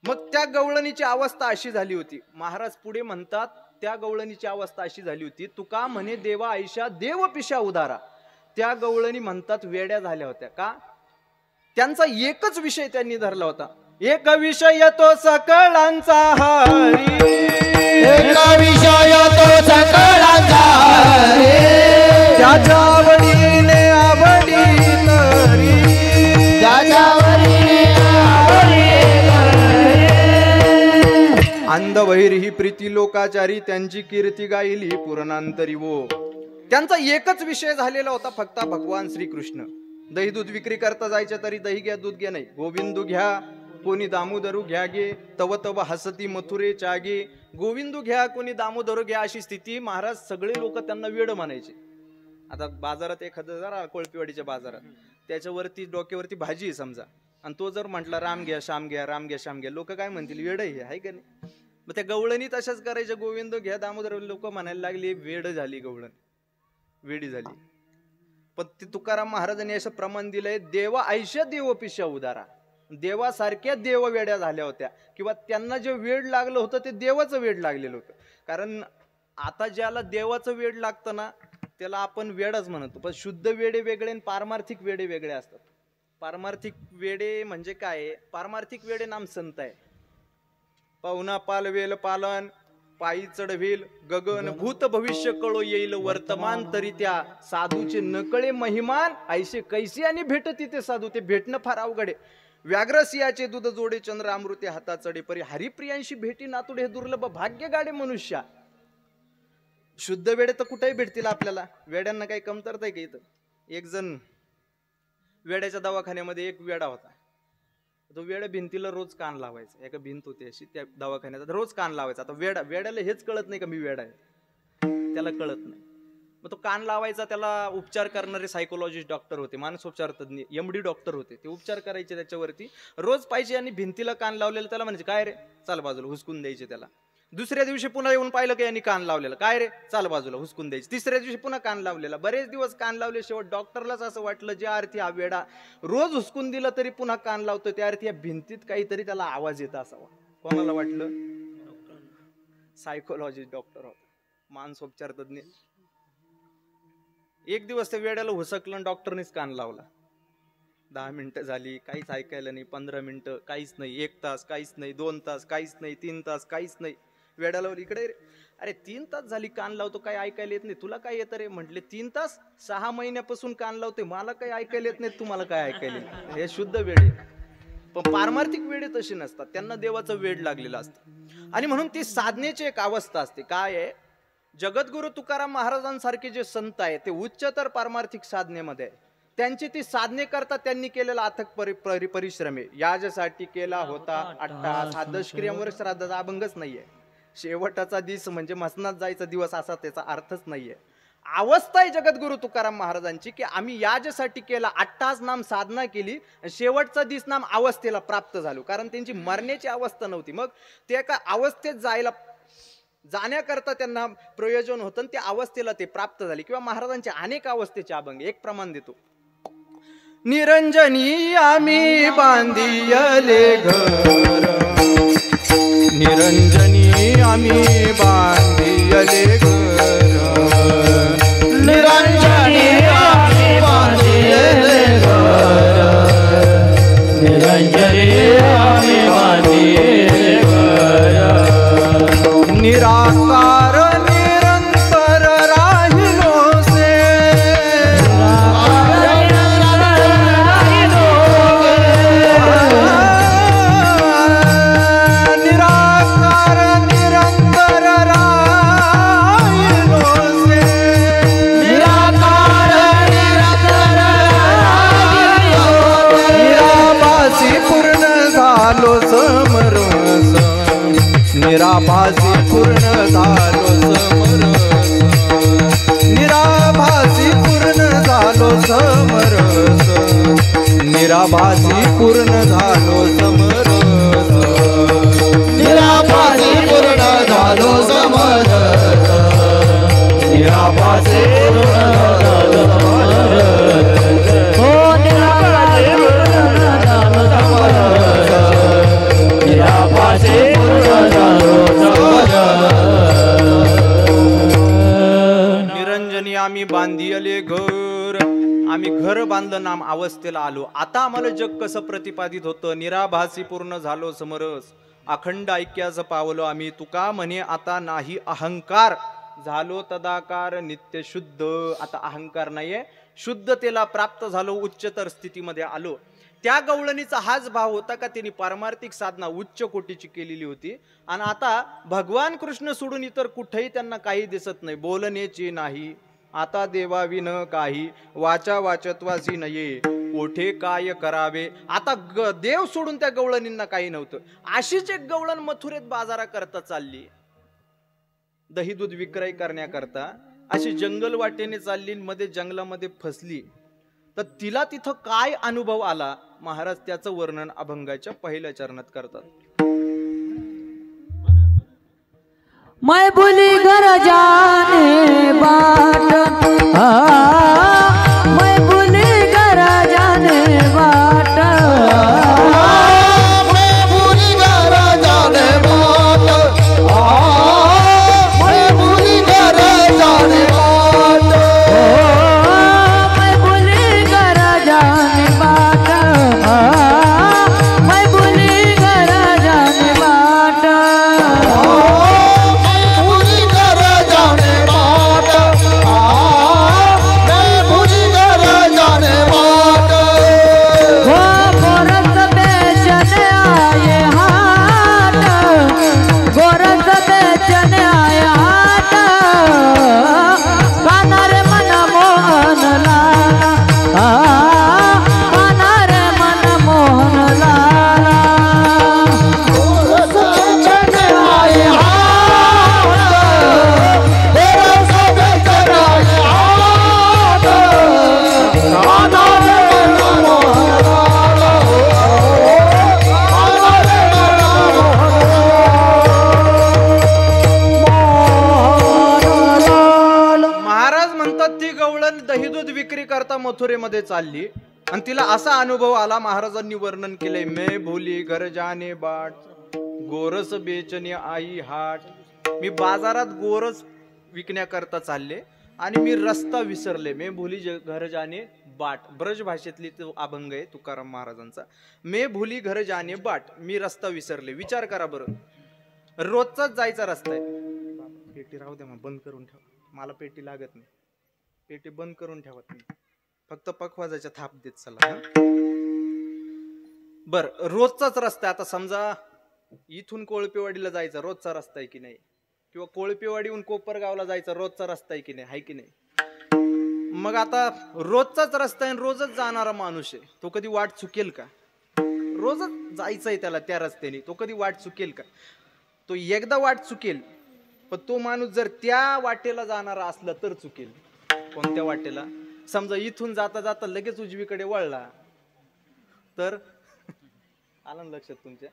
मग त्या गवळणीची अवस्था अशी झाली होती. महाराज पुढे म्हणतात त्या गवळणीची अवस्था अशी झाली होती, तुका म्हणे देवा आयशा देव पिशा उदारा. त्या गवळणी म्हणतात वेड्या झाल्या होत्या. का? त्यांचा एकच विषय त्यांनी धरला होता, एक विषय तो सकळांचा हरी, एक विषय तो सकळांचा हरी, त्याच्या आवडीने आवडी तरी, त्याच्या आवडीने आवडी तरी. अंधवैर ही प्रीती लोकाचारी त्यांची कीर्ती गायली पूर्णांतरी वो. त्यांचा एकच विषय झालेला होता फक्त भगवान श्रीकृष्ण. दही दूध विक्री करता जायचं तरी दही घ्या दूध घ्या नाही, गोविंदू घ्या कोणी दामोदरू घ्या गे, तव तव हसती मथुरे चागे. गोविंदू घ्या कोणी दामोदरू घ्या अशी स्थिती. महाराज सगळे लोक त्यांना वेड म्हणायचे. आता बाजारात एखादं जरा कोळपेवाडीच्या बाजारात त्याच्यावरती डोक्यावरती भाजी आहे समजा, आणि तो जर म्हटला राम घ्या श्याम घ्या, राम घ्या श्याम घ्या, लोक काय म्हणतील, वेड आहे का नाही? मग त्या गवळणी तशाच करायच्या, गोविंद घ्या दामोदर, लोक म्हणायला लागली वेड झाली गवळण, वेडी झाली. पण ते तुकाराम महाराजांनी असं प्रमाण दिलंय, देवा ऐशा देव पिशा उदारा, देवासारख्या देव वेड्या झाल्या होत्या, किंवा त्यांना जे वेड लागलं होतं ते देवाचं वेड लागलेलं होतं. कारण आता ज्याला देवाचं वेड लागतं ना त्याला आपण वेडच म्हणतो, पण शुद्ध वेडे वेगळे आणि पारमार्थिक वेडे वेगळे असतात. पारमार्थिक वेडे म्हणजे काय? पारमार्थिक वेडे नाम संत आहे. पाहुणा पालवेल पालन, पायी चढवेल गगन, भूत भविष्य कळो येईल वर्तमान, तरी त्या साधूचे नकळे महिमान, ऐसे कैसे आणि भेटती ते साधू, ते भेटणं फार अवघड आहे. व्याघ्रसियाचे दूध जोडे चंद्र अमृते हाता चढे, परी हरिप्रियांशी भेटी नातुडे, हे दुर्लभ भाग्य गाडे मनुष्या. शुद्ध वेडे तर कुठेही भेटतील आपल्याला, वेड्यांना काही कमतरता आहे का इथं? एक जण वेड्याच्या दवाखान्यामध्ये एक वेडा होता, तो वेड्या भिंतीला रोज कान लावायचा, एका भिंत होती अशी त्या दवाखान्यात, रोज कान लावायचा. आता वेड्याला हेच कळत नाही का मी वेडा आहे, त्याला कळत नाही. मग तो कान लावायचा, त्याला उपचार करणारे सायकोलॉजिस्ट डॉक्टर होते, मानसोपचार तज्ञ MD डॉक्टर होते, ते उपचार करायचे त्याच्यावरती रोज पाहिजे. आणि भिंतीला कान लावलेलं त्याला म्हणायचे, काय रे चाल बाजूला, हुसकून द्यायचे त्याला. दुसऱ्या दिवशी पुन्हा येऊन पाहिलं की यांनी कान लावलेलं, काय रे चाल बाजूला, हुसकून द्यायचे. तिसऱ्या दिवशी पुन्हा कान लावलेला, बरेच दिवस कान लावले. शेवट डॉक्टरलाच असं वाटलं, ज्या अर्थी हा वेडा रोज हुसकून दिलं तरी पुन्हा कान लावतो, त्या अर्थी या भिंतीत काहीतरी त्याला आवाज येत असावा. कोणाला वाटलं? सायकोलॉजिस्ट डॉक्टर होता, मानसोपचार तज्ञ. एक दिवस त्या वेड्याला हुसकलं, डॉक्टरनेच कान लावला. 10 मिनिटं झाली, काहीच ऐकायला नाही. 15 मिनिटं काहीच नाही. 1 तास काहीच नाही. 2 तास काहीच नाही. 3 तास काहीच नाही. वेड्याला इकडे, अरे 3 तास झाली कान लावतो, काय ऐकायला येत नाही, तुला काय येतं रे? म्हटले 3 तास, 6 महिन्यापासून कान लावते, मला काही ऐकायला येत नाही, तुम्हाला काय ऐकायला येत? हे शुद्ध वेडे. पण पारमार्थिक वेडे तसे नसतात, त्यांना देवाचं वेड लागलेलं असतं. आणि म्हणून ती साधनेची एक अवस्था असते. काय आहे? जगद्गुरु तुकाराम महाराजांसारखे जे संत आहेत ते उच्चतर पारमार्थिक साधनेमध्ये आहे. त्यांची ती साधने करता त्यांनी केलेला अथक परिश्रम आहे. याच्यासाठी केला होता अट्टहास, हा दशक्रियांवर श्राद्धाचा अभंगच नाहीये. शेवटाचा दिवस म्हणजे मसनात जायचा दिवस असा त्याचा अर्थच नाहीये. अवस्था आहे जगद्गुरु तुकाराम महाराजांची की आम्ही याच्यासाठी केला, अट्टहास नाम साधना केली, शेवटचा दिवस नाम अवस्थेला प्राप्त झालो. कारण त्यांची मरण्याची अवस्था नव्हती, मग ते एका अवस्थेत जाण्याकरता त्यांना प्रयोजन होतं, त्या अवस्थेला ते प्राप्त झाले. किंवा महाराजांच्या अनेक अवस्थेचे अभंग एक प्रमाण देतो. निरंजनी आम्ही बांधियले घर, निरंजनी आम्ही बांधियले घर, निरंजनी आम्ही बांधियले घर, निरंजनी आम्ही बांधियले घर. निराकार निरंतर राहिलो से, निराकार निरंतर राहिलो से, निराकार निरंतर राहिलो से, निराभासी पूर्ण झालो समरस, निराभासी पूर्ण झालो समरस, निराभासी पूर्ण झालो समरस, निराभासी पूर्ण झालो समरस, निराभासी पूर्ण झालो समरस, निराभासी पूर्ण झालो समरस. हो निराभासी पूर्ण झालो समरस, निराभासी पूर्ण झालो समरस. निरंजनी आम्ही बांधियले घर, आम्ही घर बांधलं नाम अवस्थेला आलो. आता आम्हाला जग कसं प्रतिपादित होतं? निराभासी पूर्ण झालो समरस, अखंड ऐक्याचं पावलो आम्ही. तुका म्हणे आता नाही अहंकार, झालो तदाकार नित्य शुद्ध. आता अहंकार नाहीये, शुद्धतेला प्राप्त झालो, उच्चतर स्थितीमध्ये आलो. त्या गवळणीचा हाच भाव होता का त्यांनी पारमार्थिक साधना उच्च कोटीची केलेली होती. आणि आता भगवान कृष्ण सोडून इतर कुठेही त्यांना काही दिसत नाही. बोलण्याची नाही आता देवाविन काही, वाचा वाचत्वासी नये कोठे काय करावे. आता देव सोडून त्या गवळणींना काही नव्हतं. अशीच एक गवळण मथुरेत बाजारा करता चालली, दही दूध विक्रय करण्याकरता अशी जंगल वाटेने चालली, मध्ये जंगलामध्ये फसली. तर तिला तिथं काय अनुभव आला महाराज त्याचं वर्णन अभंगाच्या पहिल्या चरणात करतात. मैं भूली घर जाने बाट, मैं भूली घर जाने बाट, मैं भूली घर जाने बाट, मैं भूली घर जाने बाट, मैं भूली घर जाने बाट, मैं भूली घर जाने बाट, मथुरेमध्ये चालली आणि तिला असा अनुभव आला. महाराजांनी वर्णन केले, मैं भूली घर जाने बाट, गोरस बेचने आई हाट. मी बाजारात गोरस विकण्याकरता चालले आणि मी रस्ता विसरले. मैं भूली घर जाने बाट, ब्रज भाषेतली तो अभंग आहे तुकाराम महाराजांचा. मैं भूली घर जाने बाट, मी रस्ता विसरले. विचार करा बरं, रोजचाच जायचा रस्ता आहे. पेटी राहू द्या, मग बंद करून ठेवा, मला पेटी लागत नाही. पेटी बंद करून ठेवा तुम्ही, फक्त पखवाजाच्या थाप देत चला. बर, रोजचाच रस्ता. आता समजा इथून कोळपेवाडीला जायचा रोजचा रस्ता आहे की नाही, किंवा कोळपेवाडीहून कोपरगावला जायचा रोजचा रस्ता आहे की नाही, आहे की नाही. मग आता रोजचाच रस्ता आहे, रोजच जाणारा माणूस आहे, तो कधी वाट चुकेल का? रोजच जायचंय त्याला त्या रस्त्याने, तो कधी वाट चुकेल का? तो एकदा वाट चुकेल, पण तो माणूस जर त्या वाटेला जाणारा असला तर चुकेल. कोणत्या वाटेला? समजा इथून जाता जाता लगेच उजवीकडे वळला तर आलं ना लक्षात तुमच्या?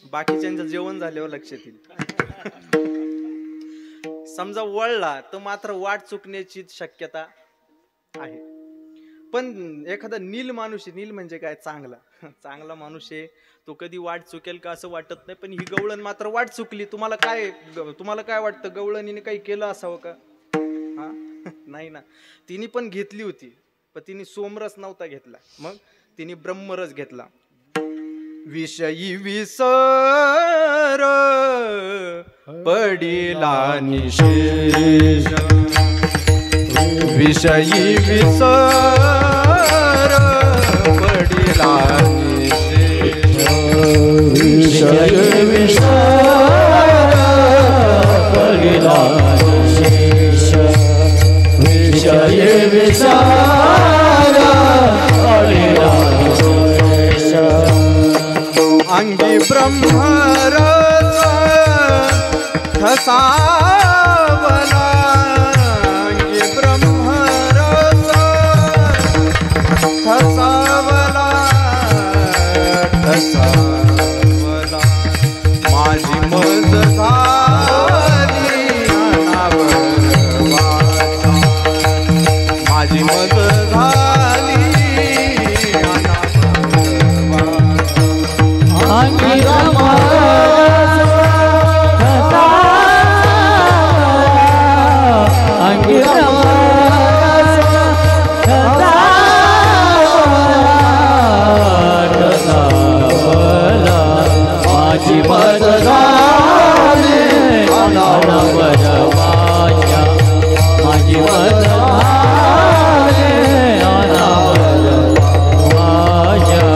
बाकीच्यांचं जेवण झाल्यावर लक्षात येईल. समजा वळला तर मात्र वाट चुकण्याची शक्यता आहे. पण एखादा नील माणूस आहे, नील म्हणजे काय, चांगला माणूस आहे, तो कधी वाट चुकेल का असं वाटत नाही. पण ही गवळण मात्र वाट चुकली. तुम्हाला काय वाटतं, गवळणीने काही केलं असावं का? हा नाही ना, तिने पण घेतली होती, पण तिने सोमरस नव्हता घेतला, मग तिने ब्रह्मरस घेतला. विषयी विसर पडिला निशेष, विषयी विसर पडिला निशेष, विषयी विसर पडिला निशेष, विषयी विसर पडिला निशेष. अंगी ब्रह्मरस ठसावला, अंगी ब्रह्मरस ठसावला, ठसावला. माझी मज झाली अनावर वाचा, माझी मज झाली अनावर वाचा. अंगी ब्रह्मरस ठसावला, अंगी ब्रह्मरस ठसावला, माझी मज झाली अनावर वाचा, माझी मज झाली अनावर वाचा.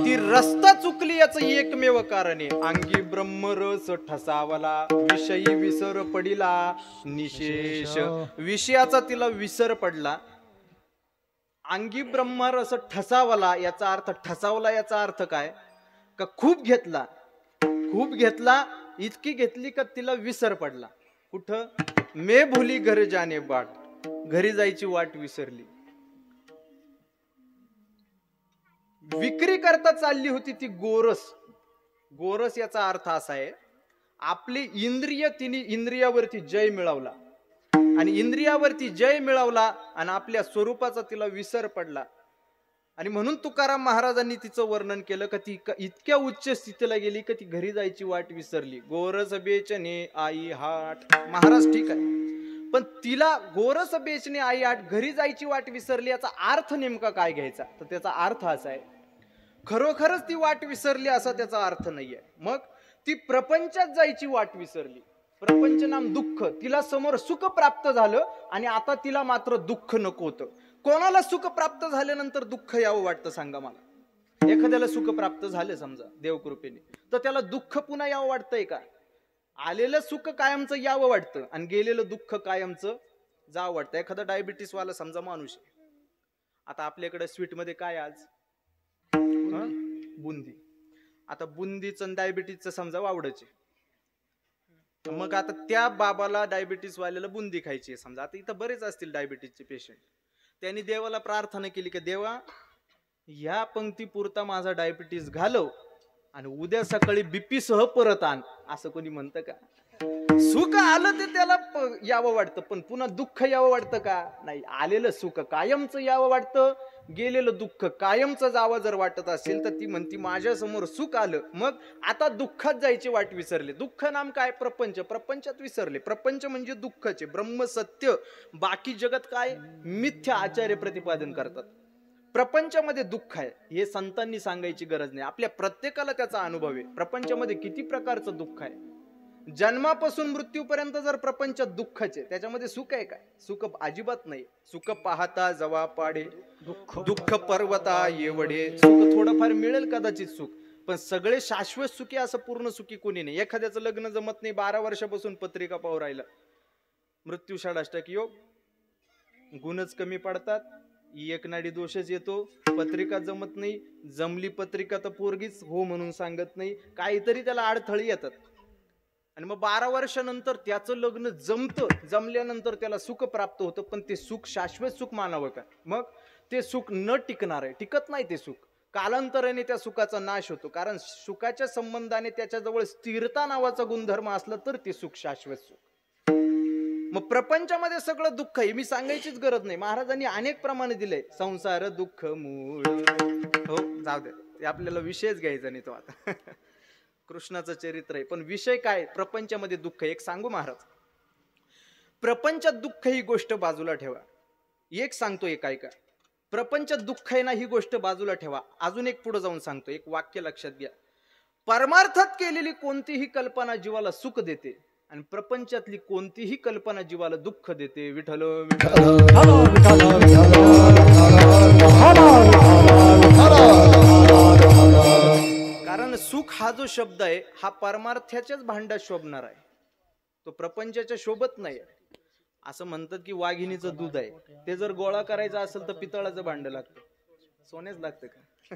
ती रस्ता चुकली याचं एकमेव कारण आहे. अंगी ब्रह्मरस ठसावला, विषयी विसर पडिला निशेष, विषयाचा तिला विसर पडला. अंगी ब्रह्मरस ठसावला याचा अर्थ, ठसावला याचा अर्थ काय, का खूप घेतला, खूप घेतला, इतकी घेतली का तिला विसर पडला. कुठं? मे भुली घर जाणे बाट, घरी जायची वाट विसरली. विक्री करता चालली होती ती गोरस. गोरस याचा अर्थ असा आहे, आपली इंद्रिय तिने इंद्रियावरती जय मिळवला आणि इंद्रियावरती जय मिळवला आणि आपल्या स्वरूपाचा तिला विसर पडला. आणि म्हणून तुकाराम महाराजांनी तिचं वर्णन केलं का ती इतक्या उच्च स्थितीला गेली का ती घरी जायची वाट विसरली. गोरस बेचणे आई हाट. महाराज ठीक आहे, पण तिला गोरस बेचणे आई हाट, घरी जायची वाट विसरली, याचा अर्थ नेमका काय घ्यायचा? तर त्याचा अर्थ असा आहे, खरोखरच ती वाट विसरली असा त्याचा अर्थ नाहीये. मग ती प्रपंचात जायची वाट विसरली. प्रपंच नाम दुःख. तिला समोर सुख प्राप्त झालं आणि आता तिला मात्र दुःख नको होतं. कोणाला सुख प्राप्त झाल्यानंतर दुःख यावं वाटतं सांगा मला? एखाद्याला सुख प्राप्त झालं समजा देवकृपेने, तर त्याला दुःख पुन्हा यावं वाटतंय का? आलेलं सुख कायमचं यावं वाटतं आणि गेलेलं दुःख कायमचं जावं वाटतं. एखादा डायबिटीस वाला समजा माणूस आहे, आता आपल्याकडे स्वीट मध्ये काय आज बुंदी. आता बुंदीचं डायबिटीसचं समजा वावडाचे, मग आता त्या बाबाला डायबिटीस वाल्याला बुंदी खायची आहे समजा. आता इथं बरेच असतील डायबिटीसचे पेशंट. त्यांनी देवाला प्रार्थना केली की देवा ह्या पंक्ती पुरता माझा डायबिटीस घालव आणि उद्या सकाळी बीपी सह परत आण. असं कोणी म्हणतं का? सुख आलं ते त्याला यावं वाटतं, पण पुन्हा दुःख यावं वाटतं का? नाही. आलेलं सुख कायमचं यावं वाटतं, गेलेलं दुःख कायमचं जावं जर वाटत असेल तर ती म्हणती माझ्या समोर सुख आलं, मग आता दुःखात जायची वाट विसरले. दुःख नाम काय? प्रपंच. प्रपंचात विसरले. प्रपंच म्हणजे दुःखाचे ब्रह्म सत्य, बाकी जगत काय मिथ्या आचार्य प्रतिपादन करतात. प्रपंचामध्ये दुःख आहे हे संतांनी सांगायची गरज नाही, आपल्या प्रत्येकाला त्याचा अनुभव आहे. प्रपंचामध्ये किती प्रकारचं दुःख आहे. जन्मापासून मृत्यूपर्यंत जर प्रपंचात दुःखाचे, त्याच्यामध्ये सुख आहे काय? सुख अजिबात नाही. सुख पाहता जवा पाडे, दुःख पर्वता येवडे. सुख थोडंफार मिळेल कदाचित सुख, पण सगळे शाश्वत सुखी असं पूर्ण सुखी कोणी नाही. एखाद्याचं लग्न जमत नाही, 12 वर्षापासून पत्रिका पाहू राहिला, मृत्यू षडाष्टक योग, गुणच कमी पडतात, एक नाडी दोषच येतो, पत्रिका जमत नाही, जमली पत्रिका तर पोरगीच हो म्हणून सांगत नाही, काहीतरी त्याला अडथळे येतात. आणि मग 12 वर्षानंतर त्याचं लग्न जमतं, जमल्यानंतर त्याला सुख प्राप्त होतं, पण ते सुख शाश्वत सुख मानावं का? मग ते सुख न टिकणार आहे, टिकत नाही ते सुख. कालांतराने त्या सुखाचा नाश होतो, कारण सुखाच्या संबंधाने त्याच्याजवळ स्थिरता नावाचा गुणधर्म असला तर ते सुख शाश्वत सुख. मग प्रपंचामध्ये सगळं दुःख आहे, मी सांगायचीच गरज नाही. महाराजांनी अनेक प्रमाणे दिले. संसार दुःख मूळ. हो जाऊ दे, आपल्याला विषयच घ्यायचा नाही तो आता. कृष्णाचं चरित्र आहे, पण विषय काय? प्रपंचामध्ये दुःख. एक सांगू महाराज, प्रपंचात दुःख ही गोष्ट बाजूला ठेवा. एक सांगतो, एक ऐका. प्रपंचात दुःख आहे ना ही गोष्ट बाजूला ठेवा. अजून एक पुढे जाऊन सांगतो, एक वाक्य लक्षात घ्या. परमार्थात केलेली कोणतीही कल्पना जीवाला सुख देते आणि प्रपंचातली कोणतीही कल्पना जीवाला दुःख देते. विठ्ठल कारण सुख हा जो शब्द आहे हा परमार्थाच्याच भांड्यात शोभणार आहे, तो प्रपंचाच्या शोभत नाही. असं म्हणतात की वाघिणीचं दूध आहे, ते जर गोळा करायचं असेल तर पितळाचं भांड लागतं, सोन्याच लागतं का?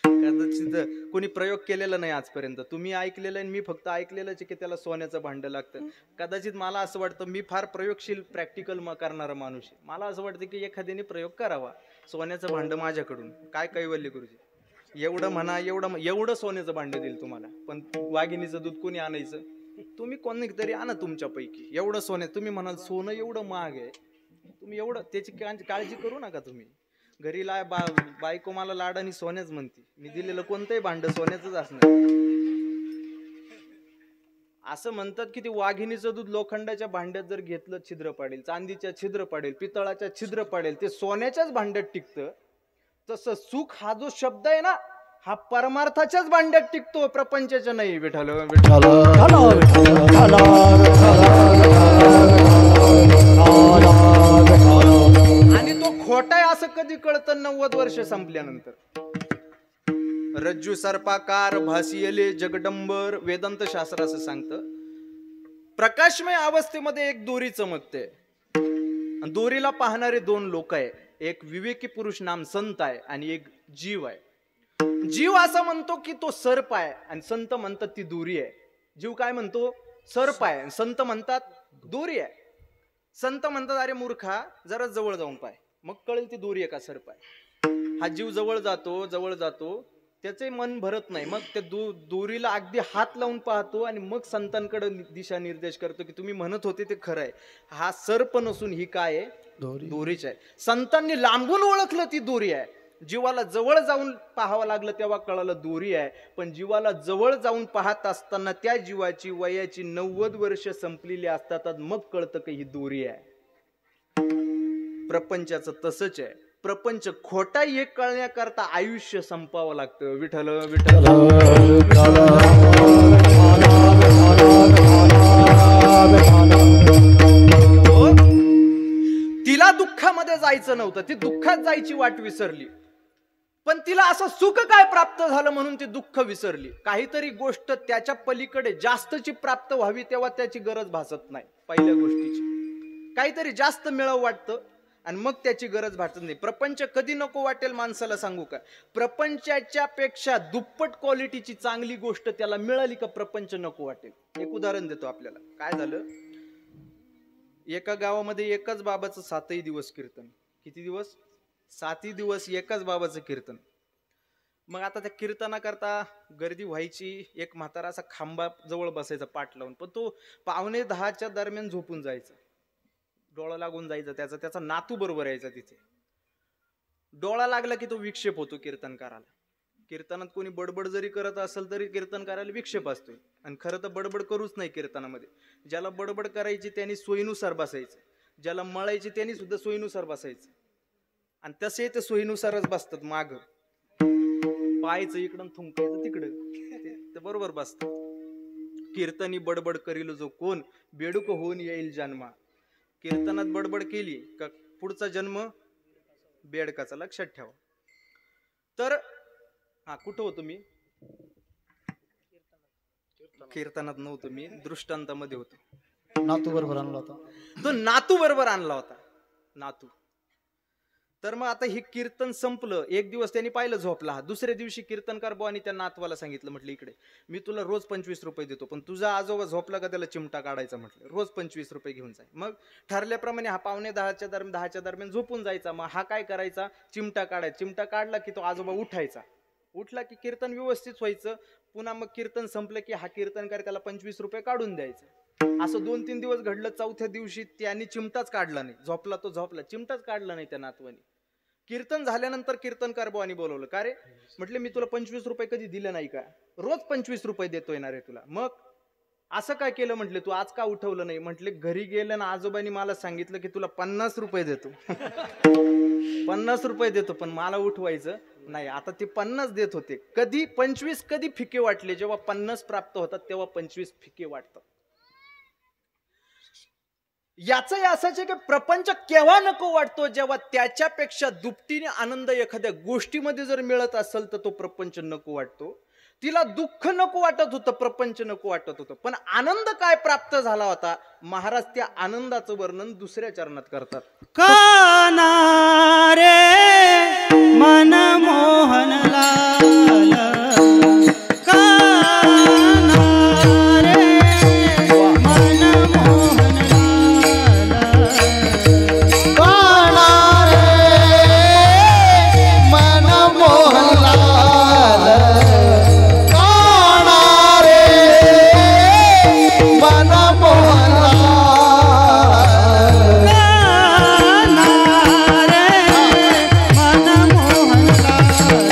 कदाचित कोणी प्रयोग केलेला नाही आजपर्यंत. तुम्ही ऐकलेलं आहे, मी फक्त ऐकलेलंच की त्याला सोन्याचं भांड लागतं. कदाचित मला असं वाटतं, मी फार प्रयोगशील प्रॅक्टिकल करणारा माणूस आहे, मला असं वाटतं की एखाद्याने प्रयोग करावा. सोन्याचं भांड माझ्याकडून काय कैवल्य गुरुजी, एवढं म्हणा, एवढं सोन्याचं भांड देईल तुम्हाला, पण वाघिणीचं दूध कोणी आणायचं? तुम्ही कोणीतरी आणा तुमच्यापैकी. एवढं सोनं, तुम्ही म्हणाल सोनं एवढं महाग आहे, तुम्ही एवढं त्याची काळजी करू नका. तुम्ही घरी बायको मला लाडानी सोन्याच म्हणते, मी दिलेलं कोणतंही भांड सोन्याचंच असणार. असं म्हणतात की ते वाघिणीचं दूध लोखंडाच्या भांड्यात जर घेतलं छिद्र पडेल, चांदीच्या छिद्र पडेल, पितळाच्या छिद्र पडेल, ते सोन्याच्याच भांड्यात टिकतं. तसं सुख हा जो शब्द आहे ना हा परमार्थाच्याच भांड्यात टिकतो, प्रपंचाच्या नाही. विठ्ठल आणि तो खोटा आहे असं कधी कळतं? 90 वर्ष संपल्यानंतर. रज्जू सर्पाकार भासियले जगडंबर, वेदांत शास्त्र असं सांगतं. प्रकाशमय अवस्थेमध्ये एक दोरी चमकते, दोरीला पाहणारे 2 लोक आहे. एक विवेकी पुरुष नाम संत आहे आणि एक जीव आहे. जीव असं म्हणतो की तो सर्प आहे आणि संत म्हणतात ती दोरी आहे. जीव काय म्हणतो? सर्प आहे. संत म्हणतात दोरी आहे. संत म्हणतात अरे मूर्खा जरा जवळ जाऊन पाय, मग कळेल ती दोरी आहे का सरप आहे. हा जीव जवळ जातो त्याचे मन भरत नाही, मग त्या दोरीला अगदी हात लावून पाहतो आणि मग संतांकडे दिशा निर्देश करतो की तुम्ही म्हणत होते ते खरं आहे, हा सर्प नसून ही काय आहे, दोरीच आहे. संतांनी लांबून ओळखलं ती दोरी आहे. जीवाला जवळ जाऊन पाहावं लागलं तेव्हा कळालं दोरी आहे. पण जीवाला जवळ जाऊन पाहत असताना त्या जीवाची वयाची 90 वर्ष संपलेली असतात, मग कळतं की ही दोरी आहे. प्रपंचाचं तसंच आहे. प्रपंच खोटा एक कळण्याकरता आयुष्य संपावं लागतं. विठ्ठल विठ्ठल तिला दुःखामध्ये जायचं नव्हतं, ती दुःखात जायची वाट विसरली. पण तिला असं सुख काय प्राप्त झालं म्हणून ती दुःख विसरली. काहीतरी गोष्ट त्याच्या पलीकडे जास्तची प्राप्त व्हावी तेव्हा त्याची गरज भासत नाही. पहिल्या गोष्टीची काहीतरी जास्त मिळव वाटतं आणि मग त्याची गरज भासत नाही. प्रपंच कधी नको वाटेल माणसाला सांगू का, प्रपंचाच्या पेक्षा दुप्पट क्वालिटीची चांगली गोष्ट त्याला मिळाली का प्रपंच नको वाटेल. एक उदाहरण देतो आपल्याला. काय झालं, एका गावामध्ये एकाच बाबाचं 7ही दिवस कीर्तन. किती दिवस? 7ही दिवस एकाच बाबाचं कीर्तन. मग आता त्या कीर्तनाकरता गर्दी व्हायची. एक म्हातारा असा खांबा जवळ बसायचा पाठ लावून, पण तो 9:45च्या दरम्यान झोपून जायचा. डोळा लागून जायचा त्याचा नातू बरोबर यायचा तिथे. डोळा लागला की तो विक्षेप होतो कीर्तनकाराला. कीर्तनात कोणी बडबड जरी करत असेल तरी कीर्तनकाराला विक्षेप असतोय. आणि खरं तर बडबड करूच नाही कीर्तनामध्ये. ज्याला बडबड करायची त्यांनी सोयीनुसार बसायचं, ज्याला मळायची त्यांनी सुद्धा सोयीनुसार बसायचं. आणि तसे ते सोयीनुसारच बसतात. माग पायचं इकडं थुंकायचं तिकडं, ते बरोबर बसतात. कीर्तनी बडबड करील जो कोण, बेडूक होऊन येईल जन्मा. कीर्तनात बडबड केली का पुढचा जन्म बेडकाचा. लक्षात ठेवा. तर कुठं होतो मी? कीर्तनात नव्हतो मी, दृष्टांतामध्ये होतो. नातू बरोबर आणला होता. तो नातू बरोबर आणला होता. नातू. तर मग आता हे कीर्तन संपलं. एक दिवस त्यांनी पाहिलं झोपला. दुसऱ्या दिवशी कीर्तनकार बुवानी त्या नातवाला सांगितलं, म्हटलं इकडे मी तुला रोज 25 रुपये देतो, पण तुझा आजोबा झोपला का त्याला चिमटा काढायचा. म्हटलं रोज 25 रुपये घेऊन जाय. मग ठरल्याप्रमाणे हा 9:45च्या दरम्यान झोपून जायचा. मग हा काय करायचा, चिमटा काढायचा. चिमटा काढला की तो आजोबा उठायचा. उठला की कीर्तन व्यवस्थित व्हायचं. पुन्हा मग कीर्तन संपलं की हा कीर्तनकार त्याला 25 रुपये काढून द्यायचा. असं 2-3 दिवस घडलं. चौथ्या दिवशी त्यांनी चिमटाच काढला नाही. झोपला तो झोपला, चिमटाच काढला नाही त्या नातवानी. कीर्तन झाल्यानंतर कीर्तनकार बुवानी बोलवलं. का रे? म्हटलं मी तुला 25 रुपये कधी दिले नाही का? रोज 25 रुपये देतोय ना रे तुला. मग असं काय केलं? म्हटले तू आज का उठवलं नाही? म्हटले घरी गेलं ना आजोबांनी मला सांगितलं की तुला 50 रुपये देतो. 50 रुपये देतो, पण मला उठवायचं नाही. आता ते 50 देत होते. कधी 25 कधी फिके वाटले? जेव्हा 50 प्राप्त होतात तेव्हा 25 फिके वाटतात. याचं असंच आहे की प्रपंच केव्हा नको वाटतो, जेव्हा त्याच्यापेक्षा दुपटीने आनंद एखाद्या गोष्टीमध्ये जर मिळत असेल तर तो प्रपंच नको वाटतो. तिला दुःख नको वाटत होतं, प्रपंच नको वाटत होतं. पण आनंद काय प्राप्त झाला होता, महाराज त्या आनंदाचं वर्णन दुसऱ्या चरणात करतात. काना रे मन मोहन लाल, काना रे मन मोहन लाल, काना रे मन मोहन लाल, काना रे मन मोहन लाल, काना रे मन मोहन लाल,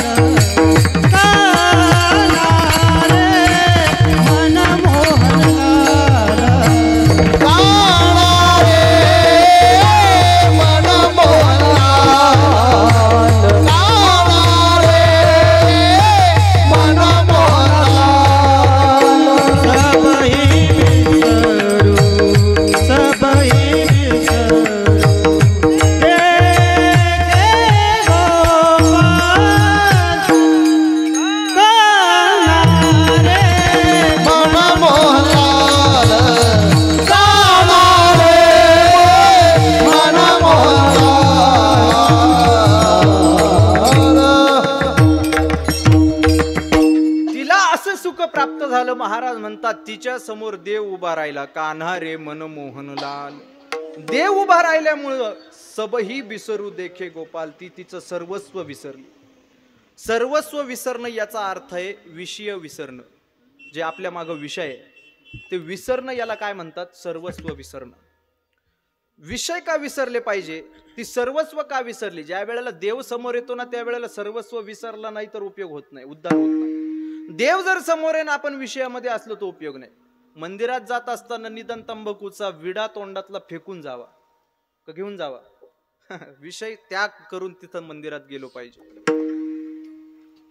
काना रे मन मोहन लाल, काना रे मन मोहन लाल, काना रे मन मोहन लाल, सबही विसरू, सबही विसरू, देखे गोपाल, काना रे मन मोहन लाल, काना रे मन मोहन लाल. तिला असं सुख प्राप्त झालं. महाराज म्हणतात तिच्या समोर देव उभा राहिला. कान्हा रे मन मोहन लाल. देव उभा राहिल्यामुळं सबही विसरू देखे गोपाल, ती तिचं सर्वस्व विसरली. सर्वस्व विसरणं याचा अर्थ आहे विषय विसरणं. जे आपल्या मागं विषय आहे ते विसरणं याला काय म्हणतात? सर्वस्व विसरणं. विषय का विसरले पाहिजे? ती सर्वस्व का विसरली? ज्या वेळेला देव समोर येतो ना त्यावेळेला सर्वस्व विसरला नाही तर उपयोग होत नाही, उद्धार होत नाही. देव जर समोर आहे ना आपण विषयामध्ये असलो तो उपयोग नाही. मंदिरात जात असताना निदान तंबाखूचा विडा तोंडातला फेकून जावा का घेऊन जावा? विषय त्याग करून तिथं मंदिरात गेलो पाहिजे.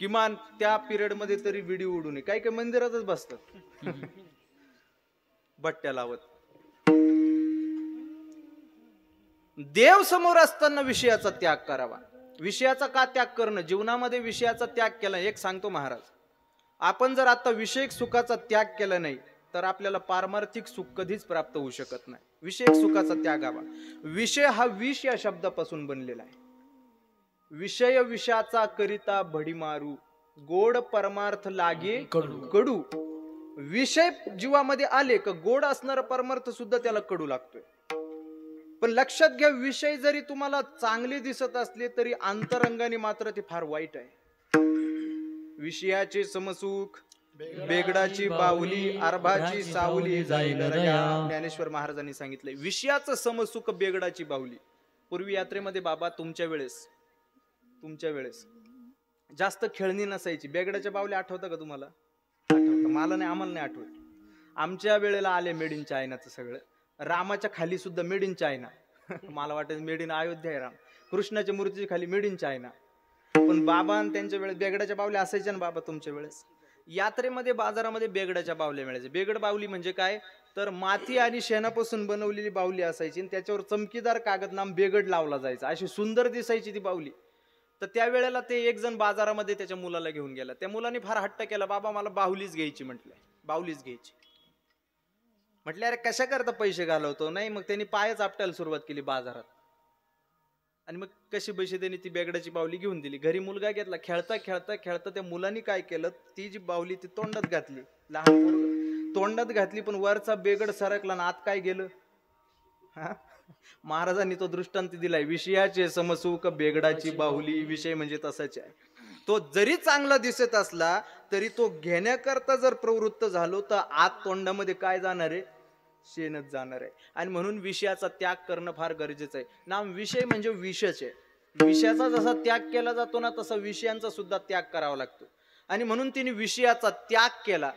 किमान त्या पिरियड मध्ये तरी विडी उडू नये. काही काही मंदिरातच बसतात बट्ट्या लावत. देव समोर असताना विषयाचा त्याग करावा. विषयाचा का त्याग करणं? जीवनामध्ये विषयाचा त्याग केला. एक सांगतो महाराज, आपण जर आता विषयिक सुखाचा त्याग केला नाही तर आपल्याला पारमार्थिक सुख कधीच प्राप्त होऊ शकत नाही. विषयिक सुखाचा त्याग हवा. विषय हा विष या शब्दापासून बनलेला आहे. विषय विषाचा करिता भडी मारू, गोड परमार्थ लागे कडू. विषय जीवामध्ये आले का गोड असणारा परमार्थ सुद्धा त्याला कडू लागतोय. पण लक्षात घ्या, विषय जरी तुम्हाला चांगले दिसत असले तरी अंतरंगाने मात्र ते फार वाईट आहे. विषयाचे समसुख बेगडाची बाहुली, अर्भाची सावली जाईल रया. ज्ञानेश्वर महाराजांनी सांगितलंय विषयाचं समसुख बेगडाची बाहुली. पूर्वी यात्रेमध्ये बाबा तुमच्या वेळेस जास्त खेळणी नसायची. बेगडाच्या बाहुली आठवतं का तुम्हाला? आठवतं? मला नाही, आम्हाला नाही आठवत. आमच्या वेळेला आले मेड इन चायनाचं सगळं. रामाच्या खाली सुद्धा मेड इन चायना. मला वाटत मेड इन अयोध्या आहे राम. कृष्णाच्या मूर्तीच्या खाली मेड इन चायना. पण बाबा त्यांच्या वेळेस बेगडाच्या बावल्या असायच्या ना बाबा तुमच्या वेळेस? यात्रेमध्ये बाजारामध्ये बेगडाच्या बावल्या मिळायच्या. बेगड बावली म्हणजे काय तर माती आणि शेणापासून बनवलेली बावली असायची आणि त्याच्यावर चमकीदार कागद नाम बेगड लावला जायचा. अशी सुंदर दिसायची ती बावली. तर त्यावेळेला ते एक जण बाजारामध्ये त्याच्या मुलाला घेऊन गेला. त्या मुलाने फार हट्ट केला, बाबा मला बाहुलीच घ्यायची. म्हटलं बाहुलीच घ्यायची. म्हटलं अरे कशा करता पैसे घालवतो? नाही, मग त्यांनी पायच आपटायला सुरुवात केली बाजारात. आणि मग कशी पैसे त्यांनी ती बेगडाची बावली घेऊन दिली. घरी मुलगा घेतला. खेळता खेळता खेळता त्या मुलांनी काय केलं, ती जी बावली ती तोंडात घातली. लहान पोरग तोंडात घातली पण वरचा बेगड सरकला ना आत काय गेलं? महाराजांनी तो दृष्टांत दिलाय, विषयाचे समसुख बेगडाची बाहुली. विषय म्हणजे तसाच आहे. तो जरी चांगला दिसत असला तरी तो घेण्याकरता जर प्रवृत्त झालो तर आत तोंडामध्ये काय जाणार आहे? शेणच जाणार आहे. आणि म्हणून विषयाचा त्याग करणं फार गरजेचं आहे. नाम विषय म्हणजे विषच आहे. विषयाचा जसा त्याग केला जातो ना तसा विषयांचा सुद्धा त्याग करावा लागतो. आणि म्हणून तिने विषयाचा त्याग केला.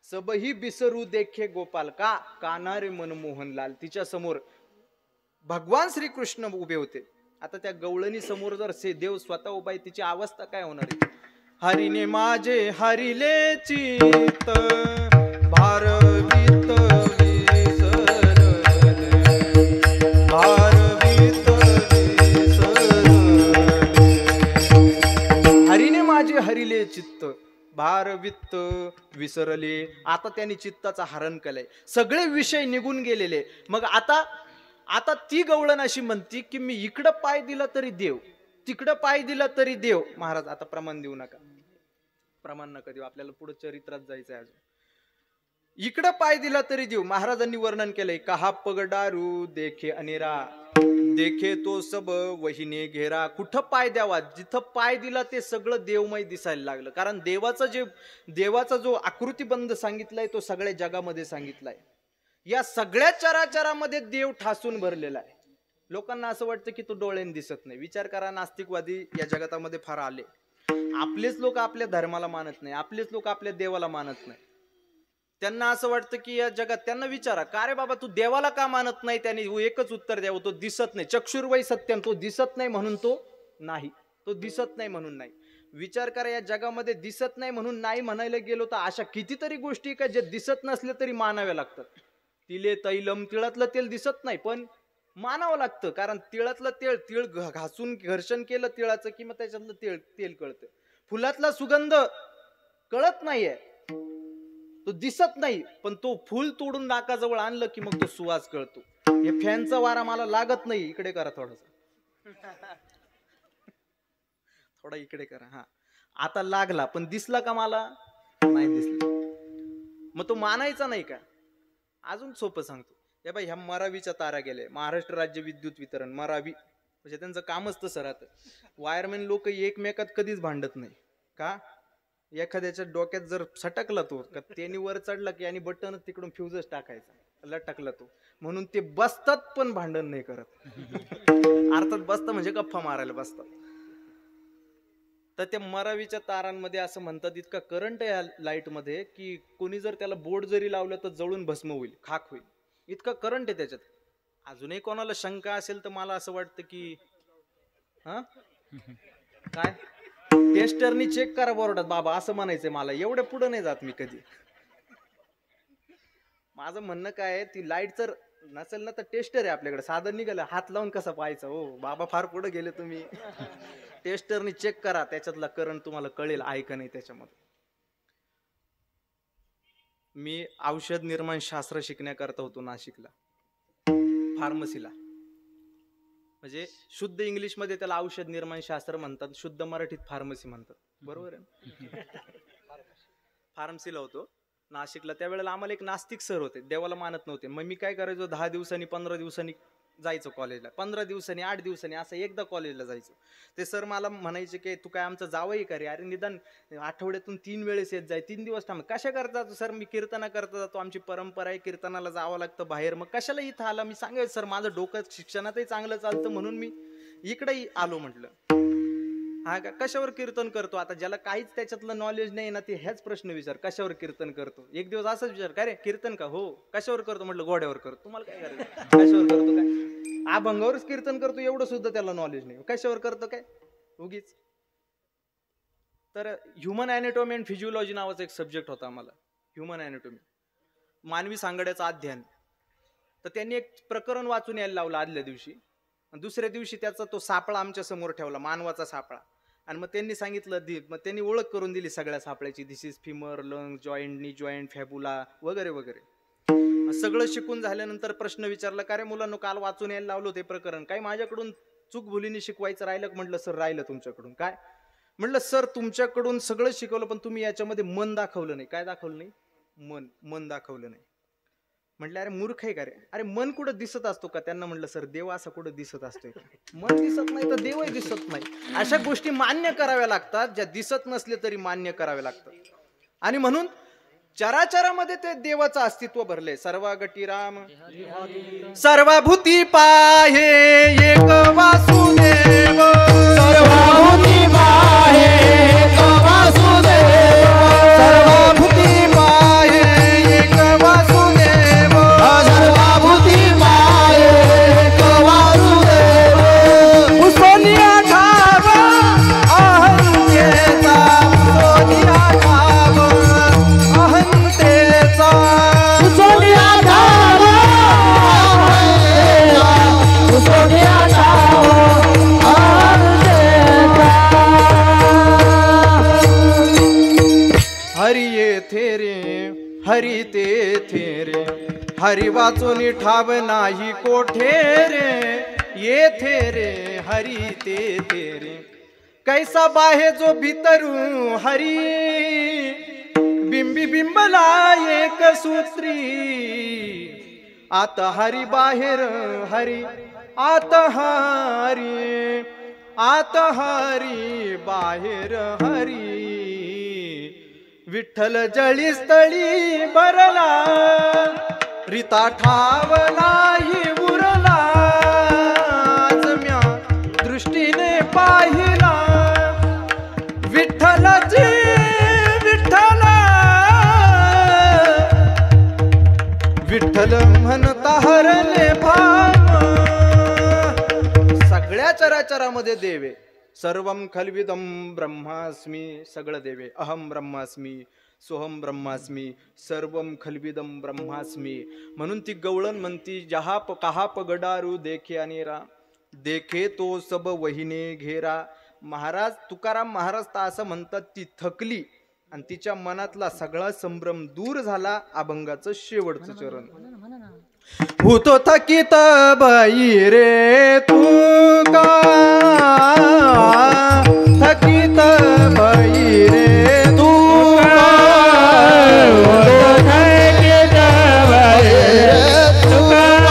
सबही बिसरू देखे गोपाल, का कानारे मनमोहनलाल. तिच्या समोर भगवान श्रीकृष्ण उभे होते. आता त्या गवळणी समोर जर देव स्वतः उभा आहे तिची अवस्था काय होणार आहे? हरीने माझे हरिले चित्त भारवित विसरले, भारवित विसरले. हरीने माझे हरिले चित्त भारवित विसरले. आता त्यांनी चित्ताचा हरण केलंय. सगळे विषय निघून गेलेले. मग आता ती गवळण अशी म्हणती की मी इकडं पाय दिला तरी देव, तिकडं पाय दिला तरी देव. महाराज आता प्रमाण देऊ नका, प्रमाण नका देऊ, आपल्याला पुढे चरित्रात जायचंय अजून. इकडं पाय दिला तरी देव. महाराजांनी वर्णन केलंय, कहा पगडारू देखे अनेरा, देखे तो सब वहिने घेरा. कुठं पाय द्यावा? जिथं पाय दिला ते सगळं देवमय दिसायला लागलं. कारण देवाचा जो आकृतीबंध सांगितलाय तो सगळ्या जगामध्ये सांगितलाय. या सगळ्या चराचरामध्ये देव ठासून भरलेला आहे. लोकांना असं वाटतं की तो डोळ्याने दिसत नाही. विचार करा, नास्तिकवादी या जगतामध्ये फार आले. आपलेच लोक आपल्या धर्माला मानत नाही, आपलेच लोक आपल्या देवाला मानत नाही. त्यांना असं वाटतं की या जगात, त्यांना विचारा का रे बाबा तू देवाला का मानत नाही? त्यांनी एकच उत्तर द्यावं, तो दिसत नाही. चक्षुर्वै सत्यम, तो दिसत नाही म्हणून तो नाही, तो दिसत नाही म्हणून नाही. विचार करा, या जगामध्ये दिसत नाही म्हणून नाही म्हणायला गेलो तर अशा कितीतरी गोष्टी का जे दिसत नसले तरी मानाव्या लागतात. तिले तैलम, तिळातलं तेल दिसत नाही पण मानावं लागतं. कारण तिळातलं तीळ घासून घर्षण केलं तिळाचं की मग त्याच्यातलं तेल कळतं. फुलातला सुगंध कळत नाहीये, तो दिसत नाही, पण तो फुल तोडून नाकाजवळ आणलं की मग तो सुवास कळतो. हे फॅनचा वारा मला लागत नाही, इकडे करा थोडासा, थोडा इकडे करा. हा आता लागला पण दिसला का? मला नाही दिसला. मग तो मानायचा नाही का? अजून सोपं सांगतो, या बाई ह्या मरावीच्या तारा गेले, महाराष्ट्र राज्य विद्युत वितरण मरावी, म्हणजे त्यांचं कामच तसं राहतं. वायरमॅन लोक एकमेकात कधीच भांडत नाही. का? एखाद्याच्या डोक्यात जर सटकला तो का त्यांनी वर चढला की आणि बटन तिकडून फ्युजच टाकायचा, लटकला तो, म्हणून ते बसतात पण भांडण नाही करत. अर्थात बसतं म्हणजे गप्पा मारायला बसतात. तर त्या मरावीच्या तारांमध्ये असं म्हणतात इतका करंट आहे या लाईट मध्ये की कोणी जर त्याला बोर्ड जरी लावलं तर जळून भस्म होईल, खाक होईल, इतका करंट आहे त्याच्यात. अजूनही कोणाला शंका असेल तर मला असं वाटतं की काय टेस्टरनी चेक करा बोर्डात बाबा, असं म्हणायचंय मला. एवढ्या पुढे नाही जात मी कधी. माझं म्हणणं काय आहे, ती लाईट जर नसेल ना तर टेस्टर आहे आपल्याकडे, साधन निघालं, हात लावून कसा पाहायचा. हो बाबा फार पुढे गेले तुम्ही. टेस्टरनी चेक करा, त्याच्यातला करंट तुम्हाला कळेल आहे का नाही त्याच्यामध्ये. मी औषध निर्माण शास्त्र शिकण्याकरता होतो नाशिकला, फार्मसीला. म्हणजे शुद्ध इंग्लिश मध्ये त्याला औषध निर्माण शास्त्र म्हणतात, शुद्ध मराठीत फार्मसी म्हणतात, बरोबर आहे. फार्मसीला होतो नाशिकला. त्यावेळेला आम्हाला एक नास्तिक सर होते, देवाला मानत नव्हते. मग मी काय करायचो, 10 दिवसांनी 15 दिवसांनी जायचो कॉलेजला, 15 दिवसांनी 8 दिवसांनी असं एकदा कॉलेजला जायचो. ते सर मला म्हणायचे की तू काय आमचं जावई का रे, अरे निदान आठवड्यातून 3 वेळेस येत जाय, 3 दिवस थांब. कशा करता सर, मी कीर्तना करता जातो, आमची परंपरा आहे, कीर्तनाला जावं लागतं बाहेर, मग कशाला इथं आला. मी सांगायचं सर माझं डोकं शिक्षणातही चांगलं चालतं म्हणून मी इकडेही आलो. म्हटलं हा का, कशावर कीर्तन करतो. आता ज्याला काहीच त्याच्यातलं नॉलेज नाही ना ते ह्याच प्रश्न विचार, कशावर कीर्तन करतो. एक दिवस असंच विचार, काय रे कीर्तन का, हो कशावर करतो. म्हटलं घोड्यावर करतो. तुम्हाला काय करायचं, कशावर करतो काय, अभंगावरच कीर्तन करतो, एवढं सुद्धा त्याला नॉलेज नाही, कशावर करतो काय उगीच. तर ह्युमन अॅनाटॉमी अँड फिजिओलॉजी नावाचा एक सब्जेक्ट होता आम्हाला, ह्युमन अॅनाटॉमी, मानवी सांगाड्याचं अध्ययन. तर त्यांनी एक प्रकरण वाचून यायला लावलं आदल्या दिवशी, दुसऱ्या दिवशी त्याचा तो सापळा आमच्या समोर ठेवला, मानवाचा सापळा. आणि मग त्यांनी सांगितलं, मग त्यांनी ओळख करून दिली सगळ्या सापळ्याची, दिस इज फिमर, लंग, जॉईंट, नी जॉईंट, फॅबुला वगैरे वगैरे. सगळं शिकून झाल्यानंतर प्रश्न विचारला, का रे मुलांनो काल वाचून यायला लावलं ते प्रकरण, काही माझ्याकडून चूक भुलीने शिकवायचं राहिलं. म्हटलं सर राहिलं तुमच्याकडून. काय म्हटलं सर तुमच्याकडून सगळं शिकवलं पण तुम्ही याच्यामध्ये मन दाखवलं नाही. काय दाखवलं नाही, मन दाखवलं नाही. म्हटलं अरे मूर्ख आहे का रे, अरे मन कुठं दिसत असतो का. त्यांना म्हटलं सर देव असा कुठं दिसत असतोय का, मन दिसत नाही तर देवही दिसत नाही. अशा गोष्टी मान्य कराव्या लागतात, ज्या दिसत नसले तरी मान्य कराव्या लागतात. आणि म्हणून चराचरामध्ये ते देवाचं अस्तित्व भरले. सर्वागटी राम सर्वभूती पाहे एक वासुदेव, सर्वभूती पाहे एक वासुदेव, सर्वभूती पाहे एक वासुदेव, सर्वभूती पाहे एक वासुदेव. सोनिया ठाव अहंतेचा, सोनिया ठाव अहंतेचा, सोनिया ठाव अहंतेचा, सोनिया ठाव अहंतेचा. हरी येथे रे हरी तेथे रे, हरी वाचून ठाव नाही कोठे रे, येथे रे हरी तेथे रे. कैसा बाहे जो भीतरू हरी, बिंबी बिंबला एक सूत्री. आता हरी बाहेर हरी, आता हरी, आता हरी बाहेर हरी. विठ्ठल जळी स्थळी भरला, रीता ठाव नाही उरला. जम्या दृष्टीने पाहिला विठ्ठलाची, विठ्ठला विठ्ठल म्हणता हरले भाव. सगळ्या चराचरामध्ये देवे, सर्वम खल्विदम ब्रह्मास्मी, सगळं देवे. अहम ब्रह्मास्मी, सोहम ब्रह्मास्मी, सर्वम खल्विदम ब्रह्मास्मी. म्हणून ती गवळण म्हणती, जहा कहा पगडारू देखे अनेरा, देखे तो सब वहिने घेरा. महाराज तुकाराम महाराज तर असं म्हणतात, ती थकली आणि तिच्या मनातला सगळा संभ्रम दूर झाला. अभंगाचं शेवटचं चरण, होतो थकीत बाई रे तू का, थकीत बाई रे तू का, थकीत बाई रे तू का.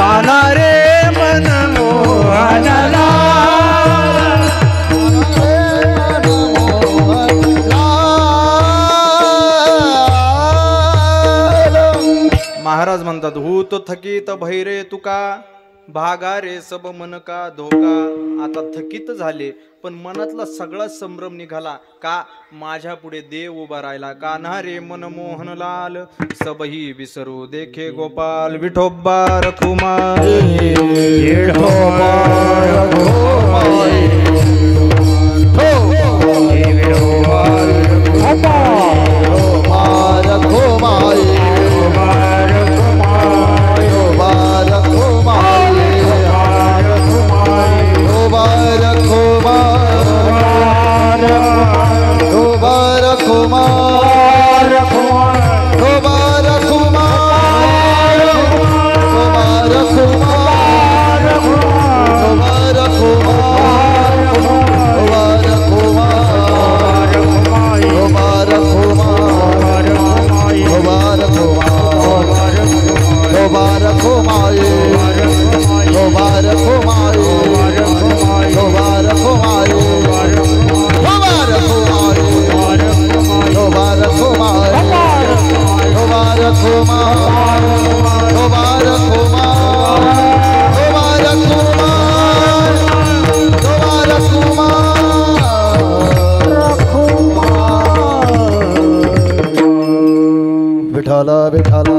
काना रे मन मोहनला महाराज म्हणतात हू तो थकीत भैरे तुका भागा रे सब मन का धोका. आता थकीत झाले पण मनातला सगळा संभ्रम निघाला का माझ्या पुढे देव उभा राहिला. कान्हा रे मन मोहनलाल सबही विसरू देखे गोपाल. विठोबा रखुमाई विठोबा रखुमाई विठोबा रखुमाई विठाला विठाला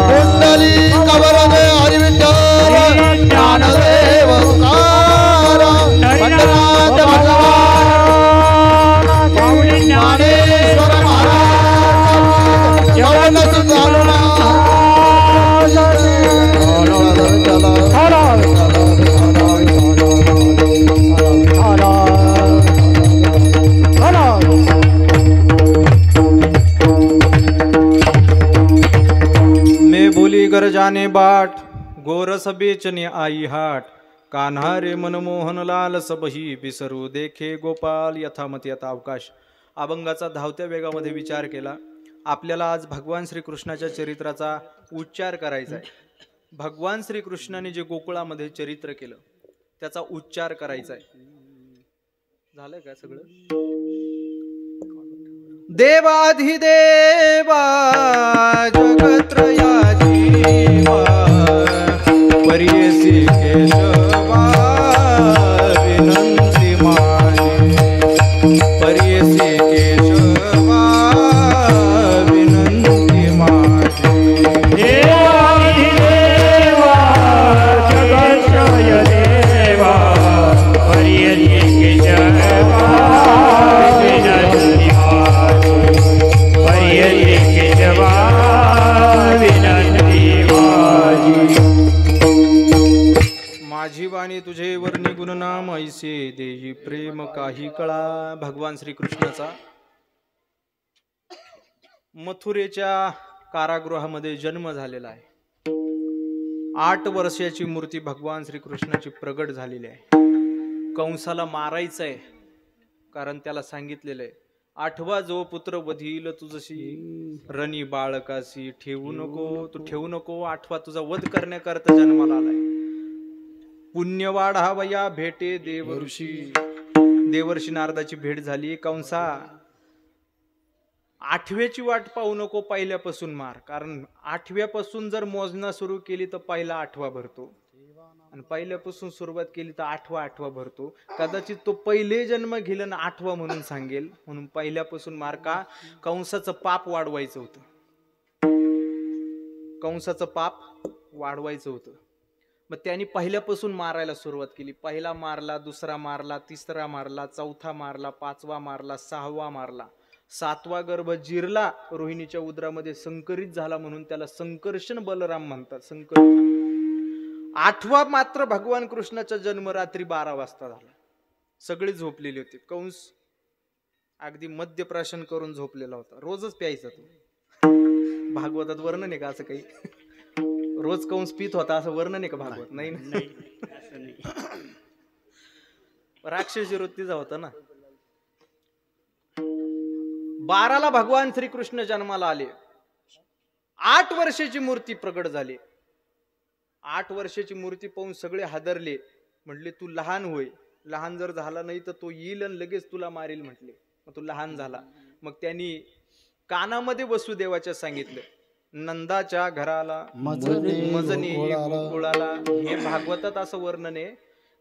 कुंडली कवरने हरि विठ्ठल ज्ञानदेव तुकारा पंढरनाथ भगवान ज्ञानेश्वर महाराज यवन सुधारुणा कर जाने बाट गोरस बेचने आई हाट. कान्हा रे मनमोहन लाल सबही विसरू देखे गोपाल. यथामती आता अवकाश. अभंगाचा धावत्या वेगामध्ये विचार केला. आपल्याला आज भगवान श्रीकृष्णाच्या चरित्राचा उच्चार करायचा आहे. भगवान श्रीकृष्णाने जे गोकुळामध्ये चरित्र केलं त्याचा उच्चार करायचा आहे. झालंय का सगळं? देवाधिदेवा जगत्रया जीवा परियसी केशवा विनंती माझी. परियसी केशवा विनंती माझी. देवाधिदेवा जगत्रय देवा परियसी केशवा विनंती माझी वाणी तुझे वर्णी गुणनाम ऐसे देही प्रेम काही कळा. भगवान श्रीकृष्णाचा मथुरेच्या कारागृहामध्ये जन्म झालेला आहे. 8 वर्षाची मूर्ती भगवान श्रीकृष्णाची प्रगट झालेली आहे. कंसाला मारायचं आहे कारण त्याला सांगितलेलं आहे 8वा जो पुत्र वधील तुझशी रणी बाळकाशी ठेवू नको. तू ठेवू नको. 8वा तुझा वध करण्याकरता जन्माला आलाय. पुण्य वाढावया भेटे देवर्षी. देवर्षी नारदाची भेट झाली. कंसा 8व्याची वाट पाहू नको. पहिल्यापासून मार. कारण 8व्यापासून जर मोजना सुरू केली तर पहिला 8वा भरतो आणि पहिल्यापासून सुरुवात केली तर 8वा भरतो. कदाचित तो पहिले जन्म घेईल आणि 8वा म्हणून सांगेल. म्हणून पहिल्यापासून मार. का? कंसाचं पाप वाढवायचं होतं. कंसाचं पाप वाढवायचं होतं. मग त्यांनी पहिल्यापासून मारायला सुरुवात केली. पहिला मारला, दुसरा मारला, तिसरा मारला, चौथा मारला, 5वा मारला, 6वा मारला, 7वा गर्भ जिरला. रोहिणीच्या उदरामध्ये संकरित झाला म्हणून त्याला संकर्षण बलराम म्हणतात. संकर्षण आठवा मात्र भगवान कृष्णाचा जन्म रात्री 12 वाजता झाला. सगळी झोपलेली होती. कंस अगदी मद्यप्राशन करून झोपलेला होता. रोजच प्यायचा तो. भागवतात वर्णन आहे का असं काही? रोज कंस पित होता असं वर्णन आहे का भागवत? नाही ना. राक्षसी वृत्तीचा होता ना. 12ला भगवान श्रीकृष्ण जन्माला आले. 8 वर्षाची मूर्ती प्रगट झाली. 8 वर्षाची मूर्ती पाहून सगळे हादरले. म्हटले तू लहान होय, लहान जर झाला नाही तर तो येईल आणि लगेच तुला मारेल म्हटले. मग तो लहान झाला. मग त्यांनी कानामध्ये वसुदेवाच्या सांगितलं, नंदाच्या घराला मजनी गोकुळाला. हे भागवतात असं वर्णन आहे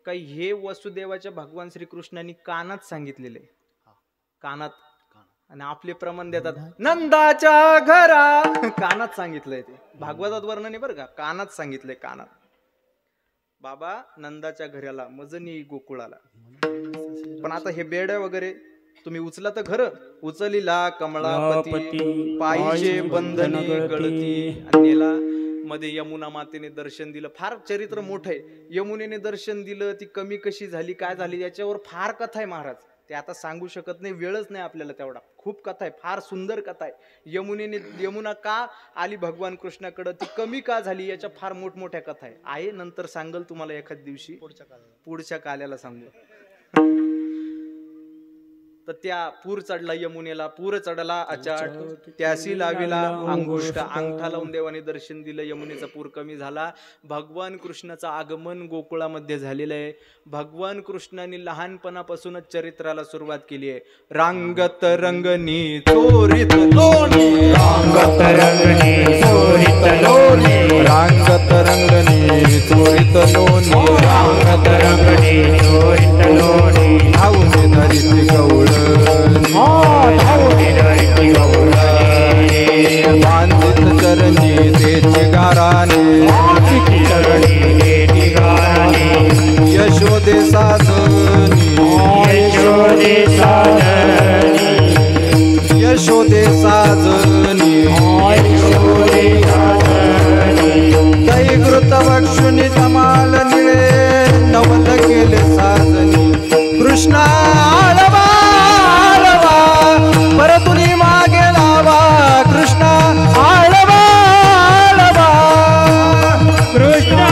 का हे वसुदेवाच्या भगवान श्रीकृष्णांनी कानात सांगितलेले, कानात. आणि आपले प्रमाण देतात नंदाच्या घरा, कानात सांगितलंय ते. भागवतात वर्णन आहे बरं का, कानात सांगितलंय, कानात. बाबा नंदाच्या घराला मजनी गोकुळाला. पण आता हे बेड्या वगैरे तुम्ही उचला तर खरं, उचलीला कमळापती पाहिजे बंधनी गळती. आणि नेला मध्ये यमुना मातेने दर्शन दिलं. फार चरित्र मोठं आहे. यमुनेने दर्शन दिलं, ती कमी कशी झाली, काय झाली, याच्यावर फार कथा आहे महाराज. ते आता सांगू शकत नाही, वेळच नाही आपल्याला तेवढा. खूप कथा आहे, फार सुंदर कथा आहे. यमुना का आली भगवान कृष्णाकडे, ती कमी का झाली, याच्या फार मोठमोठ्या कथा आहे. नंतर सांगल तुम्हाला एखाद दिवशी, पुढच्या काल्याला सांगू. तर त्या पूर चढला यमुनेला, पूर चढला अचाट, त्यासी लाविला अंगुष्ठ. अंगठा लावून देवाने दर्शन दिलं, यमुनेचा पूर कमी झाला. भगवान कृष्णाचं आगमन गोकुळामध्ये झालेलं आहे. भगवान कृष्णाने लहानपणापासूनच चरित्राला सुरुवात केली आहे. रांगत रंगनी चोरीत लोणी, रांगत रंगनी चोरीत लोणी, रांगत रंगनी चोरीत लोणी, रांगत रंगनी चोरीत लोणी. धावून धरीत गवळ बांधित चरणी तेची गाराने, यशोदे साजनी, यशोदे साजनी, दैकृत वक्षुनी तमाल निळे नवल केले साजनी. कृष्णा परतुनी मागे लावा, कृष्णा आळवा आळवा, कृष्णा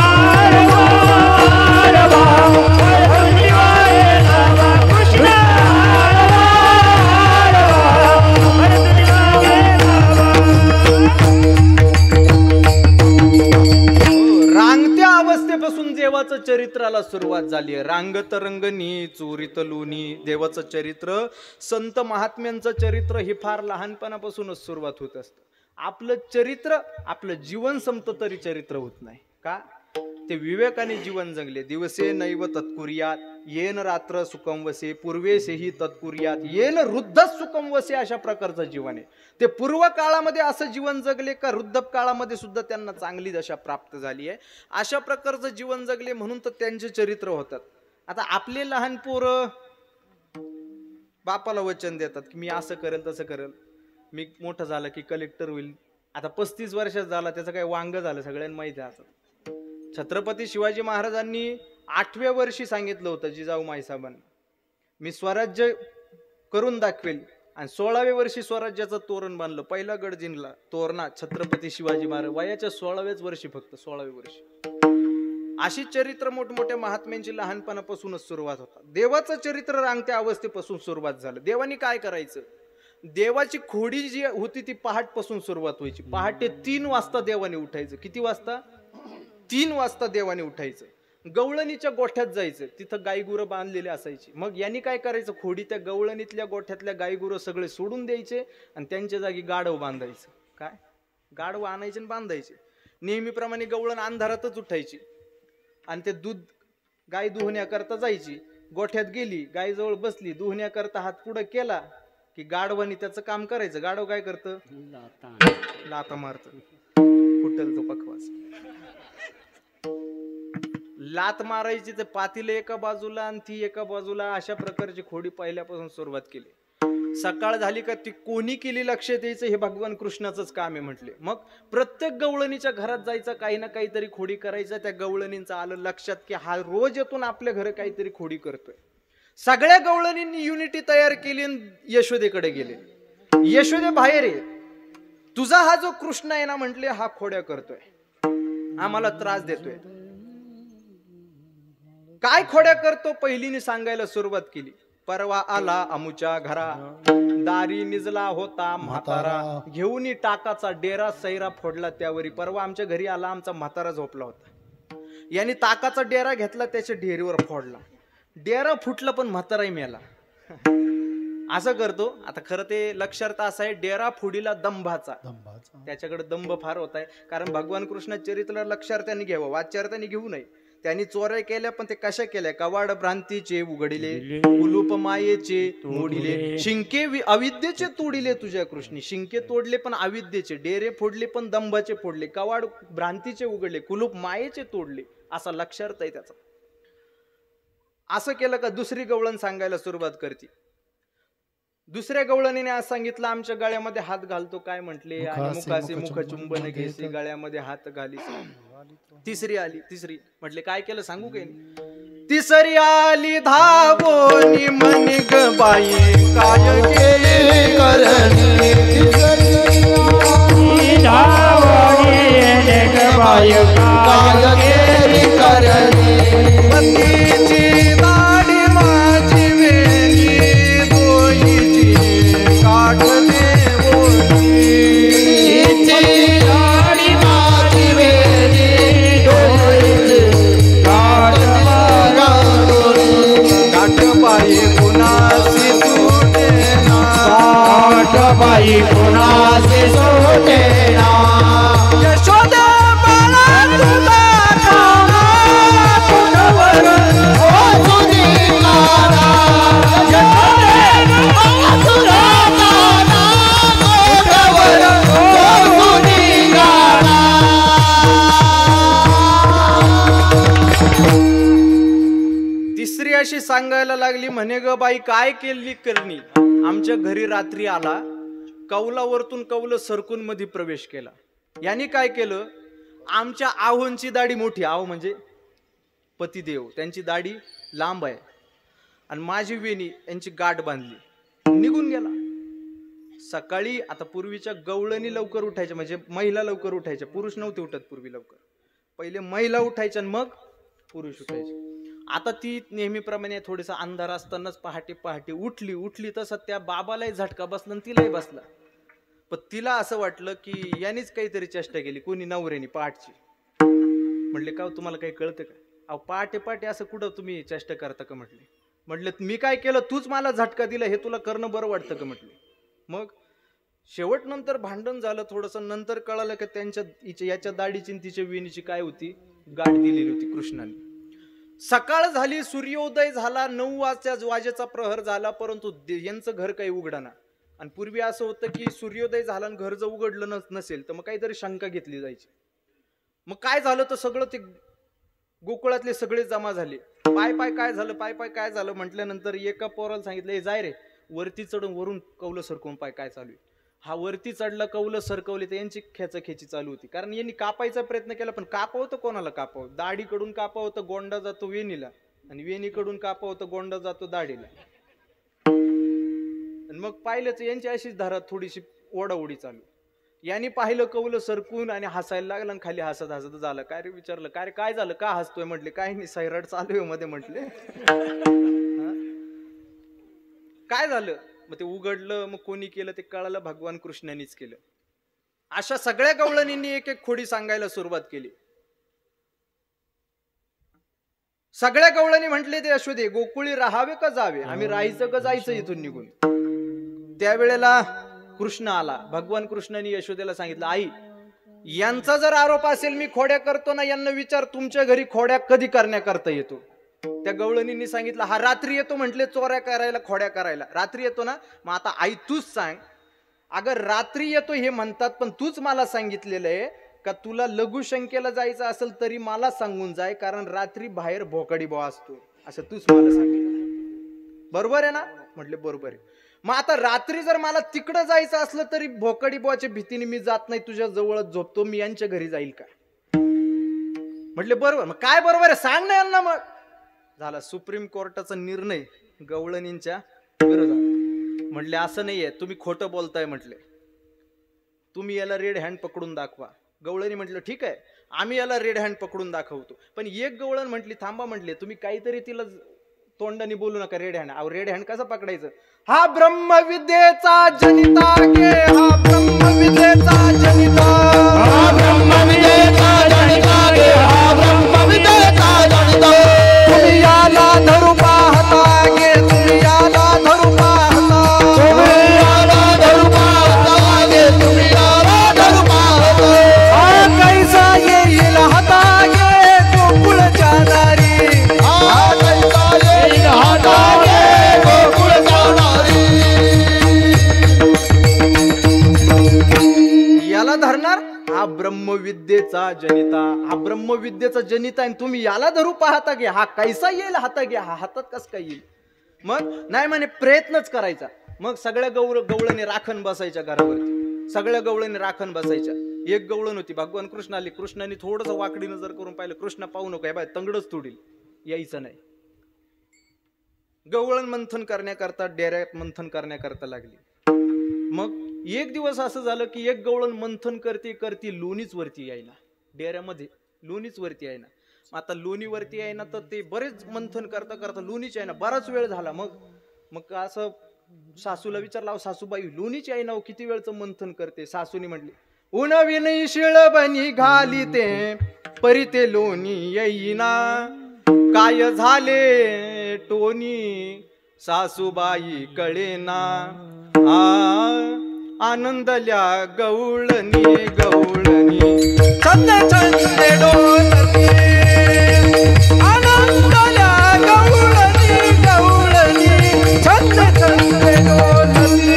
रांगत्या अवस्थेपासून देवाचं चरित्राला सुरुवात झाली आहे. रांगत रंगनी चोरीत लोणी. देवाचं चरित्र, संत महात्म्यांचं चरित्र हे फार लहानपणापासूनच सुरुवात होत असतं. आपलं चरित्र, आपलं जीवन संपतं तरी चरित्र होत नाही का? ते विवेकाने जीवन जगले. दिवसे नैव तत्कुर्यात, येन रात्र सुखम वसे, पूर्वेसेही तत्कुर्यात, येन वृद्ध सुखम वसे. अशा प्रकारचं जीवन आहे. ते पूर्व काळामध्ये असं जीवन जगले का वृद्ध काळामध्ये सुद्धा त्यांना चांगली दशा प्राप्त झाली आहे. अशा प्रकारचं जीवन जगले म्हणून तर त्यांचे चरित्र होतात. आता आपले लहान पोरं बापाला वचन देतात की मी असं करेल तसं करेल, मी मोठं झालं की कलेक्टर होईल. आता 35 वर्षात झाला, त्याचं काय वांग झालं सगळ्यांना माहिती आहे. छत्रपती शिवाजी महाराजांनी 8व्या वर्षी सांगितलं होतं जिजाऊ माईसाहेबांना, मी स्वराज्य करून दाखवेल. आणि 16व्या वर्षी स्वराज्याचं तोरण बांधलं. पहिला गड जिंकला तोरणा छत्रपती शिवाजी महाराज वयाच्या 16व्याच वर्षी, फक्त 16व्या वर्षी. अशी चरित्र मोठमोठ्या महात्म्यांची लहानपणापासूनच सुरुवात होतात. देवाचं चरित्र रांगत्या अवस्थेपासून सुरुवात झालं. देवानी काय करायचं, देवाची खोडी जी होती ती पहाटपासून सुरुवात व्हायची. पहाटे 3 वाजता देवाने उठायचं. किती वाजता? 3 वाजता देवाने उठायचं. गवळणीच्या गोठ्यात जायचं, तिथं गायगुरं बांधलेले असायची. मग यांनी काय करायचं, खोडी त्या गवळणीतल्या गोठ्यातल्या गायगुरं सगळे सोडून द्यायचे आणि त्यांच्या जागी गाढव बांधायचं. काय गाढव आणायचे आणि बांधायचे. नेहमीप्रमाणे गवळण अंधारातच उठायची आणि ते दूध गाय दुहण्याकरता जायची. गोठ्यात गेली, गायजवळ बसली, दुहण्याकरता हात पुढे केला की गाढवानी त्याचं काम करायचं. गाढव काय करतं, लाता मारत, फुटल तो पखवास. लात मारायची तर पातीला एका बाजूला आणि ती एका बाजूला. अशा प्रकारची खोडी पहिल्यापासून सुरुवात केली. सकाळ झाली का ती कोणी केली लक्ष द्यायचं हे भगवान कृष्णाचंच काम आहे म्हटले. मग प्रत्येक गवळणीच्या घरात जायचं, काही ना काहीतरी खोडी करायचं. त्या गवळणींचं आलं लक्षात की हा रोज येतून आपल्या घर काहीतरी खोडी करतोय. सगळ्या गवळणींनी युनिटी तयार केली आणि यशोदेकडे गेले. यशोदे बाहेर आहे, तुझा हा जो कृष्ण आहे ना म्हटले हा खोड्या करतोय, आम्हाला त्रास देतोय. काय खोड्या करतो पहिलीने सांगायला सुरुवात केली. परवा आला अमुच्या घरा, दारी निजला होता म्हातारा, घेऊन टाकाचा डेरा सैरा फोडला त्यावरी. परवा आमच्या घरी आला, आमचा म्हातारा झोपला होता, यांनी ताकाचा डेरा घेतला, त्याच्या डेरीवर फोडला. डेरा फुटला पण म्हाताराही मेला. असं करतो. आता खरं ते लक्षार्थ असं आहे, डेरा फुडीला दंभाचा. त्याच्याकडे दंभ फार होत आहे, कारण भगवान कृष्ण चरित्र लक्षार्थाने घ्यावं, वाच्यार्थाने घेऊ नये. त्यांनी चोऱ्या केल्या पण ते कशा केल्या? कवाड भ्रांतीचे उघडिले, कुलूप मायेचे मोडिले, शिंके अविद्येचे तोडिले तुझ्या कृष्णी. शिंके तोडले पण अविद्येचे, डेरे फोडले पण दंभाचे फोडले, कवाड भ्रांतीचे उघडले, कुलूप मायेचे तोडले. असा लक्षार्थ आहे त्याचा. असं केलं का दुसरी गवळण सांगायला सुरुवात करते. दुसऱ्या गवळणीने आज सांगितलं, आमच्या गळ्यामध्ये हात घालतो काय म्हटले, आणि मुखासे मुख चुंबन घेसे, गळ्यामध्ये हात घाली. तिसरी आली, तिसरी म्हटले काय केलं सांगू काय? तिसरी आली धावोनी म्हणे ग बाई काय केले करणी. धावोनी ग बाई काय केले करणी. पतीची दाढी माझी वेणी, दोहीची काठ देवोनी. दाढी माझी वेणी, डोळीची काठ बाई कुणासी सुटेना, काठ बाई कुणासी सुटेना. यशोदा बाळा तुझा काना, तुझ्यावर तुझी काना. यशोदे बाळा तुझा काना, तुझ्यावर तुझी काना. तिसरी अशी सांगायला लागली, म्हणे ग बाई काय केली करणी. आमच्या घरी रात्री आला, कौलावरतून कौल सरकून मध्ये प्रवेश केला. यांनी काय केलं, आमच्या आहोंची दाढी मोठी, आहो म्हणजे पतिदेव, त्यांची दाढी लांब आहे, आणि माझी वेणी यांची गाठ बांधली, निघून गेला. सकाळी आता पूर्वीच्या गवळणी लवकर उठायच्या, म्हणजे महिला लवकर उठायच्या, पुरुष नव्हते उठत पूर्वी लवकर. पहिले महिला उठायच्या मग पुरुष उठायचे. आता ती नेहमीप्रमाणे थोडीसा अंधार असतानाच पहाटे पहाटे उठली तसं त्या बाबालाही झटका बसला आणि तिलाही बसला. पण तिला असं वाटलं की यानेच काहीतरी चेष्टा केली, कोणी नवऱ्यानी पहाटची. म्हटले का तुम्हाला काही कळतं का? अहो पहाटे पहाटे असं कुठं तुम्ही चेष्टा करता का? म्हटले मी काय केलं, तूच मला झटका दिला, हे तुला करणं बरं वाटतं का? म्हटले. मग शेवट नंतर भांडण झालं थोडंसं. नंतर कळालं की त्यांच्या याच्या दाढीची तिच्या वेणीची काय होती, गाठ दिलेली होती कृष्णाने. सकाळ झाली, सूर्योदय झाला, 9 वाजेचा प्रहर झाला, परंतु यांचं घर काही उघडाना. आणि पूर्वी असं होतं की सूर्योदय झाला आणि घर जर उघडलं नसेल तर मग काहीतरी शंका घेतली जायची. मग काय झालं तर सगळं ते गोकुळातले सगळे जमा झाले. पाय काय झालं, पाय काय झालं म्हटल्यानंतर एका पोराला सांगितलं, जाय रे वरती चढून वरून कौलं सरकवून पाय काय चालू आहे. हा वरती चढला, कौलं सरकवले, तर यांची खेचाखेची चालू होती. कारण यांनी कापायचा प्रयत्न केला, पण कापावं तर कोणाला कापावं? दाढीकडून कापावं तर गोंडा जातो वेणीला, आणि वेणीकडून कापावं तर गोंडा जातो दाढीला. आणि मग पाहिलं तर यांची अशीच धारा थोडीशी ओढाओढी चालू. यांनी पाहिलं कौलं सरकून आणि हसायला लागलं, आणि खाली हसत हसत झालं. काय रे विचारलं, काय रे काय झालं, का हसतोय? म्हटले काय नाही, सैराट चालू आहे मध्ये. म्हटले काय झालं? मग ते उघडलं, मग कोणी केलं ते कळालं, भगवान कृष्णानेच केलं. अशा सगळ्या गवळणींनी एक एक खोडी सांगायला सुरुवात केली. सगळ्या गवळणी म्हटले ते यशोदे गोकुळी राहावे का जावे, आम्ही राहायचं का जायचं इथून निघून. त्यावेळेला कृष्ण आला. भगवान कृष्णाने यशोदेला सांगितलं, आई यांचा जर आरोप असेल मी खोड्या करतो ना, यांना विचार तुमच्या घरी खोड्या कधी करण्याकरता येतो. त्या गवळणींनी सांगितलं, हा रात्री येतो म्हटले, चोऱ्या करायला खोड्या करायला रात्री येतो ना. मग आता आई तूच सांग, अगर रात्री येतो हे म्हणतात, पण तूच मला सांगितलेलं आहे का तुला लघुशंकेला जायचं असेल तरी मला सांगून जाय, कारण रात्री बाहेर भोकाडी बॉ असतो, असं तूच मला सांगितलं. बरोबर आहे ना? म्हटले बरोबर आहे. मग आता रात्री जर मला तिकडं जायचं असलं तरी भोकडी बुवाच्या भीतीने मी जात नाही, तुझ्या जवळच झोपतो, मी यांच्या घरी जाईल का? म्हटले बरोबर. मग काय बरोबर आहे सांग ना यांना. मग झाला सुप्रीम कोर्टाचा निर्णय गवळणींच्या विरोधात. म्हटले असं नाहीये, तुम्ही खोटं बोलताय. म्हटले तुम्ही याला रेड हँड पकडून दाखवा. गवळणी म्हटलं ठीक आहे, आम्ही याला रेड हँड पकडून दाखवतो. पण एक गवळण म्हटली थांबा, म्हटले तुम्ही काहीतरी तिला तोंडाने बोलू नका. Red hand. अहो रेड हँड कसं पकडायचं? हा ब्रह्मविद्येचा जनिता गे, हा ब्रह्मविद्येचा जनिता, हा ब्रह्मविद्येचा जनिता गे, हा ब्रह्मविद्येचा जनिता. तुम्ही याला धरू पाहता गे, तुम्ही याला धरू पाहता, तुम्ही याला धरू पाहता गे, तुम्ही याला धरू पाहता. हा कैसा येईल हाता गे गोकुळच्या दारी, हा कैसा येईल हाता गे गोकुळच्या दारी. याला धरणार? हा ब्रह्मविद्येचा जनिता, हा ब्रह्मविद्येचा जनिता आहे. तुम्ही याला धरू पाहता गे, हा कैसा येईल हाता गे, हा हातात कस काय येईल? मग नाही म्हणे प्रयत्नच करायचा. मग सगळ्या गवळणी राखण बसायच्या घरावरती, सगळ्या गवळणी राखण बसायच्या. एक गवळण होती, भगवान कृष्ण आली, कृष्णाने थोडस वाकडी नजर करून पाहिलं, कृष्ण पाहू नको, हे बाय तंगडच तोडील, यायचं नाही. गवळण मंथन करण्याकरता डेऱ्यात मंथन करण्याकरता लागली. मग एक दिवस असं झालं की एक गवळण मंथन करते करते लोणीच वरती यायला, डेऱ्यामध्ये लोणीच वरती यायना. आता लोणी वरती यायना तर ते बरेच मंथन करता करता लोणीच यायना, बराच वेळ झाला. मग असं सासूला विचारला, सासूबाई लोणीच यायना, किती वेळचं मंथन करते? सासूनी म्हटली, उन्हविनी शिळबनी घाली ते परी ते लोणी येईना, काय झाले टोनी सासूबाई कळेना. आनंदल्या गवळणी गवळणी छंद छंद डोलती, आनंदल्या गवळणी गवळणी छंद छंद डोलती.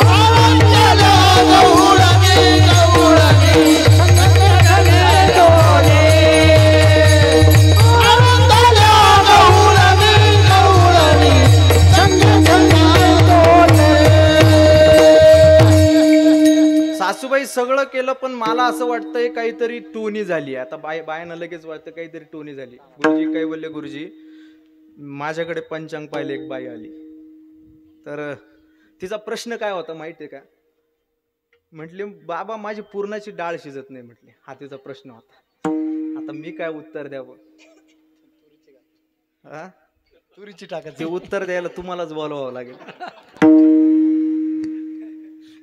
आनंदल्या गवळणी गवळणी छंद छंद डोले. आनंदल्या गवळणी गवळणी छंद छंद डोले. सासूबाई सगळं केलं, पण मला असं वाटतंय काहीतरी टोनी झाली. आता बायानं लगेच वाटतं काहीतरी टोनी झाली. गुरुजी काय बोलले, गुरुजी माझ्याकडे पंचांग पाहिले, एक बाई आली, तर तिचा प्रश्न काय होता माहितीये का? म्हटले बाबा माझी पूर्णाची डाळ शिजत नाही. म्हटले हा तिचा प्रश्न होता. आता मी काय उत्तर द्यावं? हा तुरीची टाकत ते उत्तर द्यायला तुम्हालाच बोलवावं लागेल.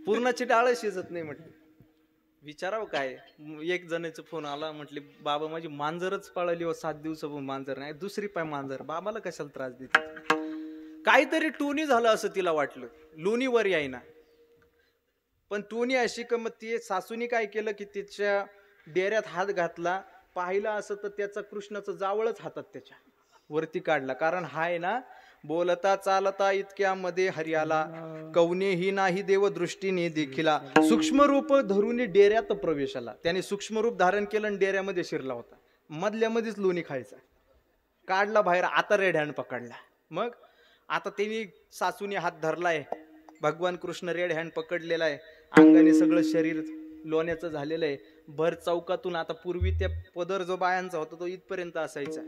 पूर्णाची डाळ शिजत नाही. म्हटले विचारावं काय? एक जणाचा फोन आला, म्हटले बाबा माझी मांजरच पळाली हो, 7 दिवसापासून मांजर नाही, दुसरी पाय मांजर, बाबाला कशाला त्रास देते? काहीतरी टोनी झालं असं तिला वाटलं, लोणीवर यायना. पण टोनी अशी का, मग ती सासूनी काय केलं की तिच्या डेऱ्यात हात घातला, पाहिला असं तर त्याचा कृष्णाचं जावळच हातात त्याच्या वरती काढला. कारण हाय ना, बोलता चालता इतक्यामध्ये हरियाला, कवनेही नाही देव दृष्टीने देखिला, सूक्ष्म रूप धरून डेऱ्यात प्रवेश आला. त्याने सूक्ष्म रूप धारण केलं आणि डेऱ्यामध्ये शिरला होता. मधल्यामध्येच लोणी खायचा, काढला बाहेर. आता रेड हँड पकडला. मग आता त्यांनी सासूने हात धरलाय, भगवान कृष्ण रेड हँड पकडलेला आहे, अंगाने सगळं शरीर लोण्याचं झालेलं आहे. भर चौकातून, आता पूर्वी त्या पदर जो बायांचा होता तो इथपर्यंत असायचा,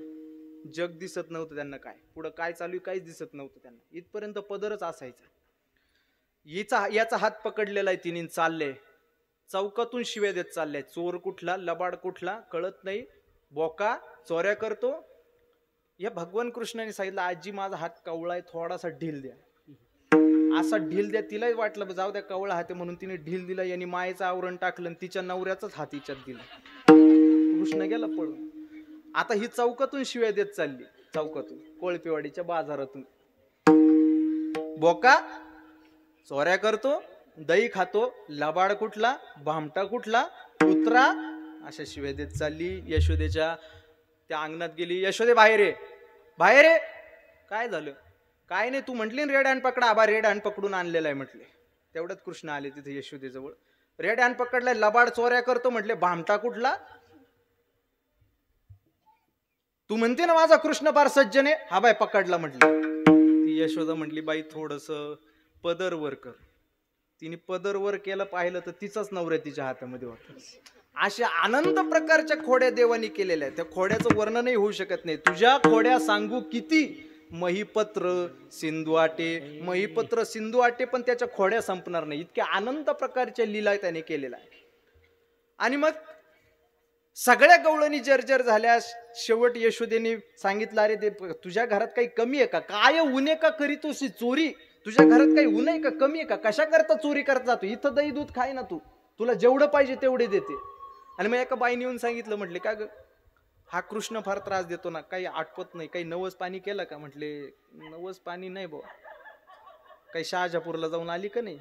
जग दिसत नव्हतं त्यांना, काय पुढं काय चालू काहीच दिसत नव्हतं त्यांना, इथपर्यंत पदरच असायचा. याचा हात पकडलेला आहे तिने, चालले चौकातून शिव्या देत चालले, चोर कुठला लबाड कुठला कळत नाही, बोका चोऱ्या करतो. या भगवान कृष्णाने सांगितलं, आजी माझा हात कवळा आहे, थोडासा ढील द्या. असा ढील द्या. तिलाही वाटलं जाऊ द्या कवळा हात म्हणून तिने ढील दिला. यांनी मायेचं आवरण टाकलं आणि तिच्या नवऱ्याचाच हात हिच्यात दिला. कृष्ण गेला पळून. आता ही चौकातून शिव्या देत चालली, चौकातून कोळपेवाडीच्या बाजारातून. बोका चोऱ्या करतो, दही खातो, लबाड कुठला, भामटा कुठला, कुत्रा, अशा शिव्या देत चालली. यशोदेच्या त्या अंगणात गेली. यशोदे बाहेर ये, बाहेर ये. काय झालं? काय नाही, तू म्हटली रेड हँड पकडा. आबा रेड हँड पकडून आणलेला आहे म्हटले. तेवढ्यात कृष्ण आले तिथे यशोदेजवळ. रेड हँड पकडलाय, लबाड चोऱ्या करतो म्हटले, भामटा कुठला. तू म्हणते ना माझा कृष्ण फार सज्जन आहे, हा बाय पकडला म्हटलं. की यशोदा म्हटली बाई थोडस पदर वर कर. तिने पदर वर केलं, पाहिलं तर तिचाच नवरा तिच्या हातामध्ये होता. अशा अनंत प्रकारच्या खोड्या देवानी केलेल्या आहेत. त्या खोड्याचं वर्णनही होऊ शकत नाही. तुझ्या खोड्या सांगू किती, महिपत्र सिंधू आटे, महिपत्र सिंधू आटे, पण त्याच्या खोड्या संपणार नाही. इतक्या अनंत प्रकारच्या लीला त्याने केलेल्या आहे. आणि मग सगळ्या गवळणी जर्जर झाल्या. शेवट यशोदेने सांगितलं, अरे ते तुझ्या घरात काही कमी आहे का, काय उणे का करीतोशी चोरी, तुझ्या घरात काही ऊन आहे का, कमी आहे का, कशा करता चोरी करत जातो, इथं दही दूध खाय ना तू, तुला जेवढं पाहिजे तेवढे देते. आणि मग एका बाईने येऊन सांगितलं, म्हटले का ग हा कृष्ण फार त्रास देतो ना, काही आटपत नाही, काही नवस पाणी केलं का. म्हटले नवस पाणी नाही बुवा. काही शहाजापूरला जाऊन आली का नाही.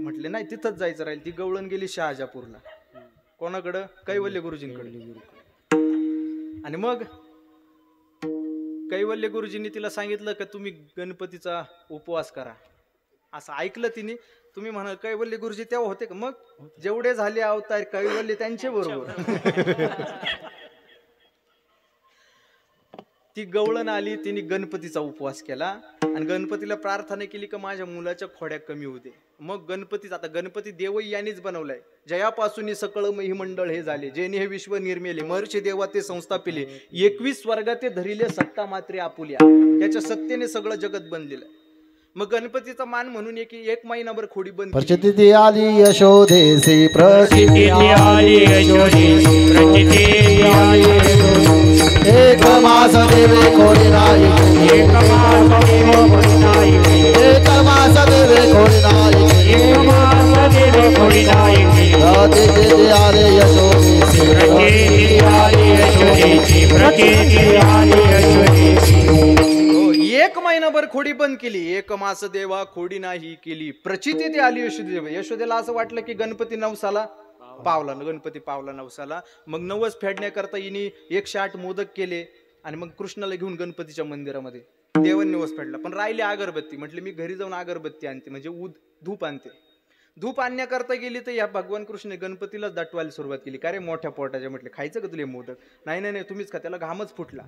म्हटले नाही, तिथंच जायचं राहील. ती गवळण गेली शहाजापूरला. कोणाकडं, कैवल्य गुरुजींकडे. आणि मग कैवल्य गुरुजींनी तिला सांगितलं का तुम्ही गणपतीचा उपवास करा. असं ऐकलं तिने. तुम्ही म्हणा कैवल्य गुरुजी तेव्हा होते का. मग जेवढे झाले अवतार कैवल्य त्यांचे बरोबर. ती गवळण आली, तिने गणपतीचा उपवास केला आणि गणपतीला प्रार्थना केली की माझ्या मुलाच्या खोड्या कमी होऊ दे. मग गणपती, आता गणपती देवही यांनीच बनवलाय. जयापासून सकळ महिमंडळ हे झाले, जेने हे विश्व निर्मेले, महर्षी देवा ते संस्थापिले, 21 स्वर्गाते धरिले सत्ता मात्रे आपुल्या. त्याच्या सत्तेने सगळं जगत बनलेलं आहे. मग गणपतीचा मान म्हणून एक महिनाभर खोडी बंद. प्रचिती आली यशोदेसी, प्रचिती आली यशोदेसी, प्रचिती आली एक मास देवे खोडी नाही, एक मास देवे खोडी नाही, एक मास देवे खोडी नाही, एक मास देवे खोडी नाही. प्रचिती आली यशोदेसी, प्रचिती आली यशोदेसी, प्रचिती आली यशोदेसी. एक महिनाभर खोडी बंद केली. एक मास देवा खोडी नाही केली, प्रचिती ती आली यशोदेव. यशोदेला असं वाटलं की गणपती नवसाला पावला, गणपती पावला नवसाला. मग नवस फेडण्याकरता हिने 108 मोदक केले आणि मग कृष्णाला घेऊन गणपतीच्या मंदिरामध्ये देवांनी नवस फेडला. पण राहिली अगरबत्ती. म्हटले मी घरी जाऊन अगरबत्ती आणते, म्हणजे धूप आणते. धूप आणण्याकरता गेली तर या भगवान कृष्ण गणपतीलाच दाटवायला सुरुवात केली. का रे मोठ्या पोटाच्या. म्हटले खायचं का तुला मोदक. नाही नाही नाही तुम्हीच खा. त्याला घामच फुटला.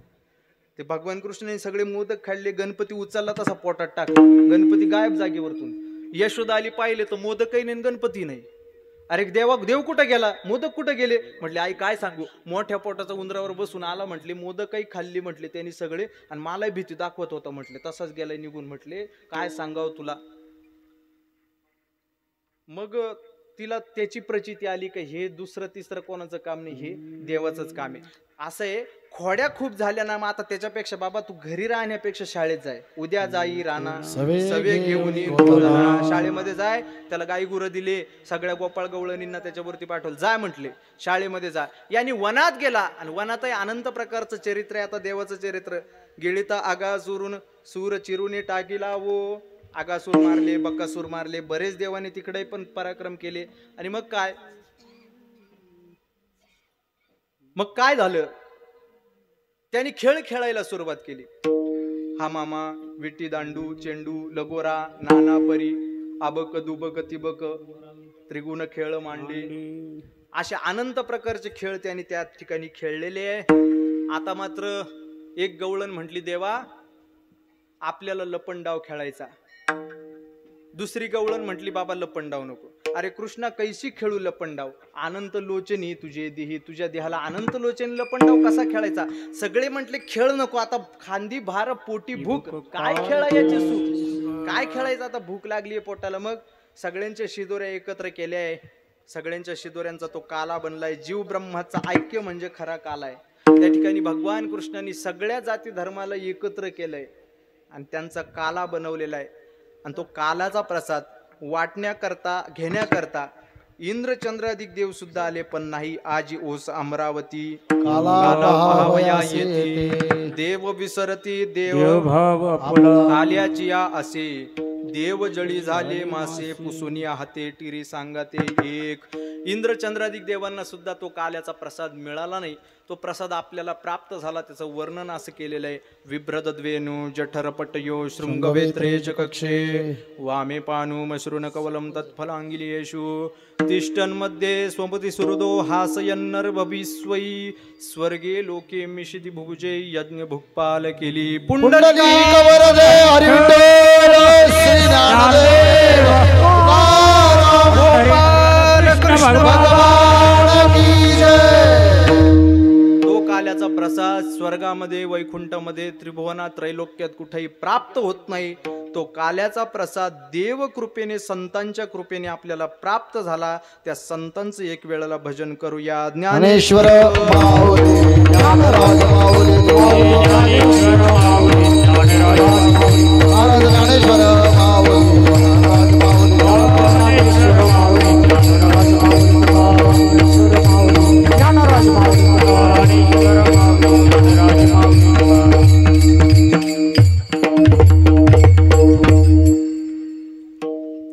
ते भगवान कृष्णाने सगळे मोदक खाल्ले. गणपती उचलला तसा पोटात टाकला. गणपती गायब जागेवरतून. यशोदा आली, पाहिले तर मोदकही नाही, गणपती नाही. अरे देव कुठं गेला, मोदक कुठं गेले. म्हटले आई काय सांगू, मोठ्या पोटाचा उंदरावर बसून आला. म्हटले मोदकही खाल्ली म्हटले त्यांनी सगळे, आणि मलाही भीती दाखवत होता. म्हटले तसाच गेलाय निघून. म्हटले काय सांगावं तुला. मग तिला त्याची प्रचिती आली की हे दुसरं तिसरं कोणाचं काम नाही, हे देवाचंच काम आहे. असं आहे. खोड्या खूप झाल्या ना, मग आता त्याच्यापेक्षा बाबा तू घरी राहण्यापेक्षा शाळेत जाय. उद्या जाई राणा सवे घेऊन शाळेमध्ये जाय. त्याला गाई गुरं दिले, सगळ्या गोपाळ गवळणींना त्याच्यावरती पाठवलं. जाय म्हटले शाळेमध्ये जा. यांनी वनात गेला आणि वनातही अनंत प्रकारचं चरित्र आहे. आता देवाचं चरित्र. गिळिता आगासुरून सूर चिरुने टाकीला वो. आगासूर मारले, बकासूर मारले, बरेच देवाने तिकडे पण पराक्रम केले. आणि मग काय झालं, त्यांनी खेळ खेळायला सुरुवात केली. हा मामा, विटी दांडू, चेंडू, लगोरा, नाना परी, आबक दुबक तिबक, त्रिगुण खेळ मांडली, असे अनंत प्रकारचे खेळ त्यांनी त्या ठिकाणी खेळलेले आहे. आता मात्र एक गवळण म्हटली, देवा आपल्याला लपंडाव खेळायचा. दुसरी गवळण म्हटली, बाबा लपंडाव नको. अरे कृष्णा कैसी खेळू लपंडाव, अनंत लोचनी तुझे देही, तुझ्या देहाला अनंत लोचनी लपंडाव कसा खेळायचा. सगळे म्हटले खेळ नको, आता खांदी भार पोटी भूक, काय खेळायचे सुख, काय खेळायचं आता, भूक लागली पोटाला. मग सगळ्यांच्या शिदोऱ्या एकत्र केल्या आहे. सगळ्यांच्या शिदोऱ्यांचा तो काला बनलाय. जीव ब्रह्माचा ऐक्य म्हणजे खरा काला आहे. त्या ठिकाणी भगवान कृष्णाने सगळ्या जाती धर्माला एकत्र केलंय आणि त्यांचा काला बनवलेला आहे. आणि तो कालाचा प्रसाद वाटण्याकरता घेण्याकरता इंद्रचंद्राधिक देव सुद्धा आले, पण नाही आजी ओस अमरावती काला पाहावया येते. देव विसरती देव भाव आल्याची या असे, देव जळी झाले मासे, पुसुनिया हाते टिरी सांगते एक. इंद्र चंद्रादिक देवांना सुद्धा तो काल्याचा प्रसाद मिळाला नाही. तो प्रसाद आपल्याला प्राप्त झाला. त्याचं वर्णन असं केलेलं आहे. विभ्रदद्वेनु जठरपटयो शृंगवेत्रे च कक्षे वामे पानु मश्रुन कवलं तत्फलांगिलेषु तिष्ठन् मध्ये स्वपति सुहृदो हासयन्नर्भविस्वै स्वर्गे लोके मिशिति भुभुजे यज्ञ भुक्पाल केली पुंडलिका वरदे हरी विठ्ठल श्री ज्ञानदेव गोपाल कृष्ण भगवान की जय. तो काल्याचा प्रसाद स्वर्गामध्ये वैकुंठामध्ये त्रिभुवनात त्रैलोक्यात कुठेही प्राप्त होत नाही. तो काल्याचा प्रसाद देव कृपेने संतांच्या कृपेने आपल्याला प्राप्त झाला. त्या संतांचं एक वेळेला भजन करूया. ज्ञानेश्वर माऊली ज्ञानराज माऊली ज्ञानेश्वर माऊली ज्ञानराज माऊली ज्ञानेश्वर माऊली ज्ञानराज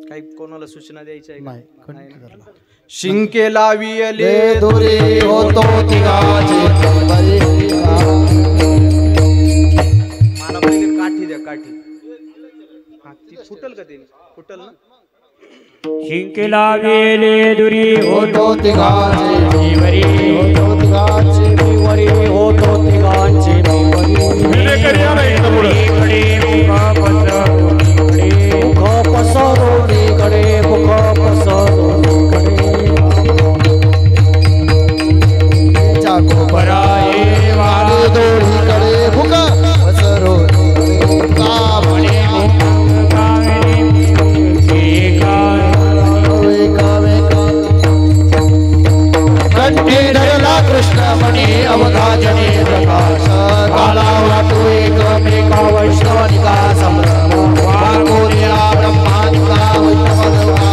काही कोणाला सूचना द्यायच्या आहे नाही, का? खंडित नाही ना? करा. शिंके लावियले ले दुरी होतो तिघाचे बरी मला पहिले काठी द्या. काठी हा, ती फुटल का ते? फुटल ना. शिंकेला वेले दुरी होतो तिघाचे वरी होतो तिघाचे वरी होतो तिघांचे मुख पसरोनीकडे मुख पसरोनीकडे चाको पराये वाले दोरीकडे भुक पसरो कामणे कंठी धरला कृष्णमणी अवघाजने प्रकाश काला वाटू एकमेका वैष्णवनिका संभ्रम वाकोनिया ब्रह्मानिका वैष्णवनिका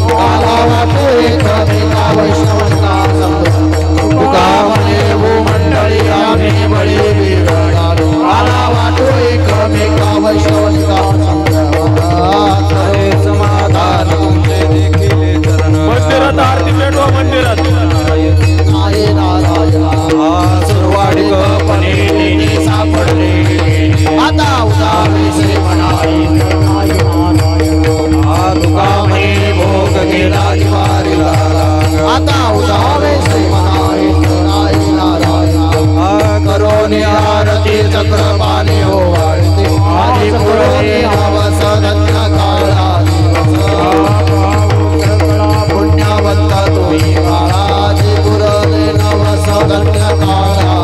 काला वाटू एकमेका वैष्णवनिका संभ्रम तुका म्हणे वो मंडळी आम्ही बळी बिघडालो काला वाटू एकमेका वैष्णवनिका संभ्रम हरे समाधान तुमचे देखील चरण मंदिरात आरती पेटवा. मंदिरात सुरवाडीपणे सापडले आता उदावे श्री म्हणाई तुकामणे भोग गेला दिवारीला आता उदावे श्री म्हणाई करोनी आरती चक्रपाणी हो वाढते आधी पुरोनी हवस धन्य काळा पुण्यवंत तोही काळाची पुरले नवस धन्य काळा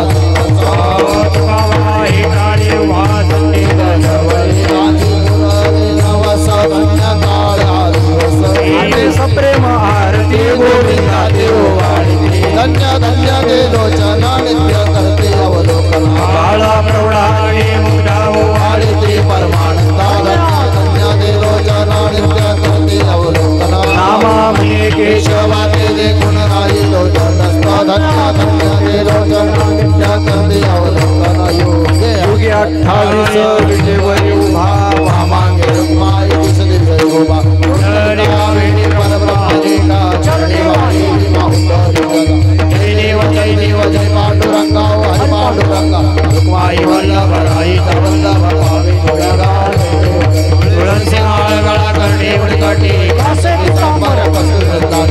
सप्रेम आरती गोविंदा देव वाढते धन्य धन्य दे लोचना नित्य करते अवलोकन काळा प्रौढाने मुग्धाव वाढते परमानंदा धन्य धन्य दे लोचना नित्य करते अवलोकन नामामये केशवाते देखून राही लोचन धन्य धन्य दे लोचना नित्य करते अवलोकन योगे 28 विजेवरी उभा वामांगे रुक्माई दिसली जयगोबा वेणी परब्रह्मदेका चरणी वाणी जय देव जय पांडुरंगा हरि पांडुरंगा रुक्माई वल्लभ राहित वल्लभ भावी जोडगा तुळसी माळ गळा करणे उडकटी कासे सांबर पसुरता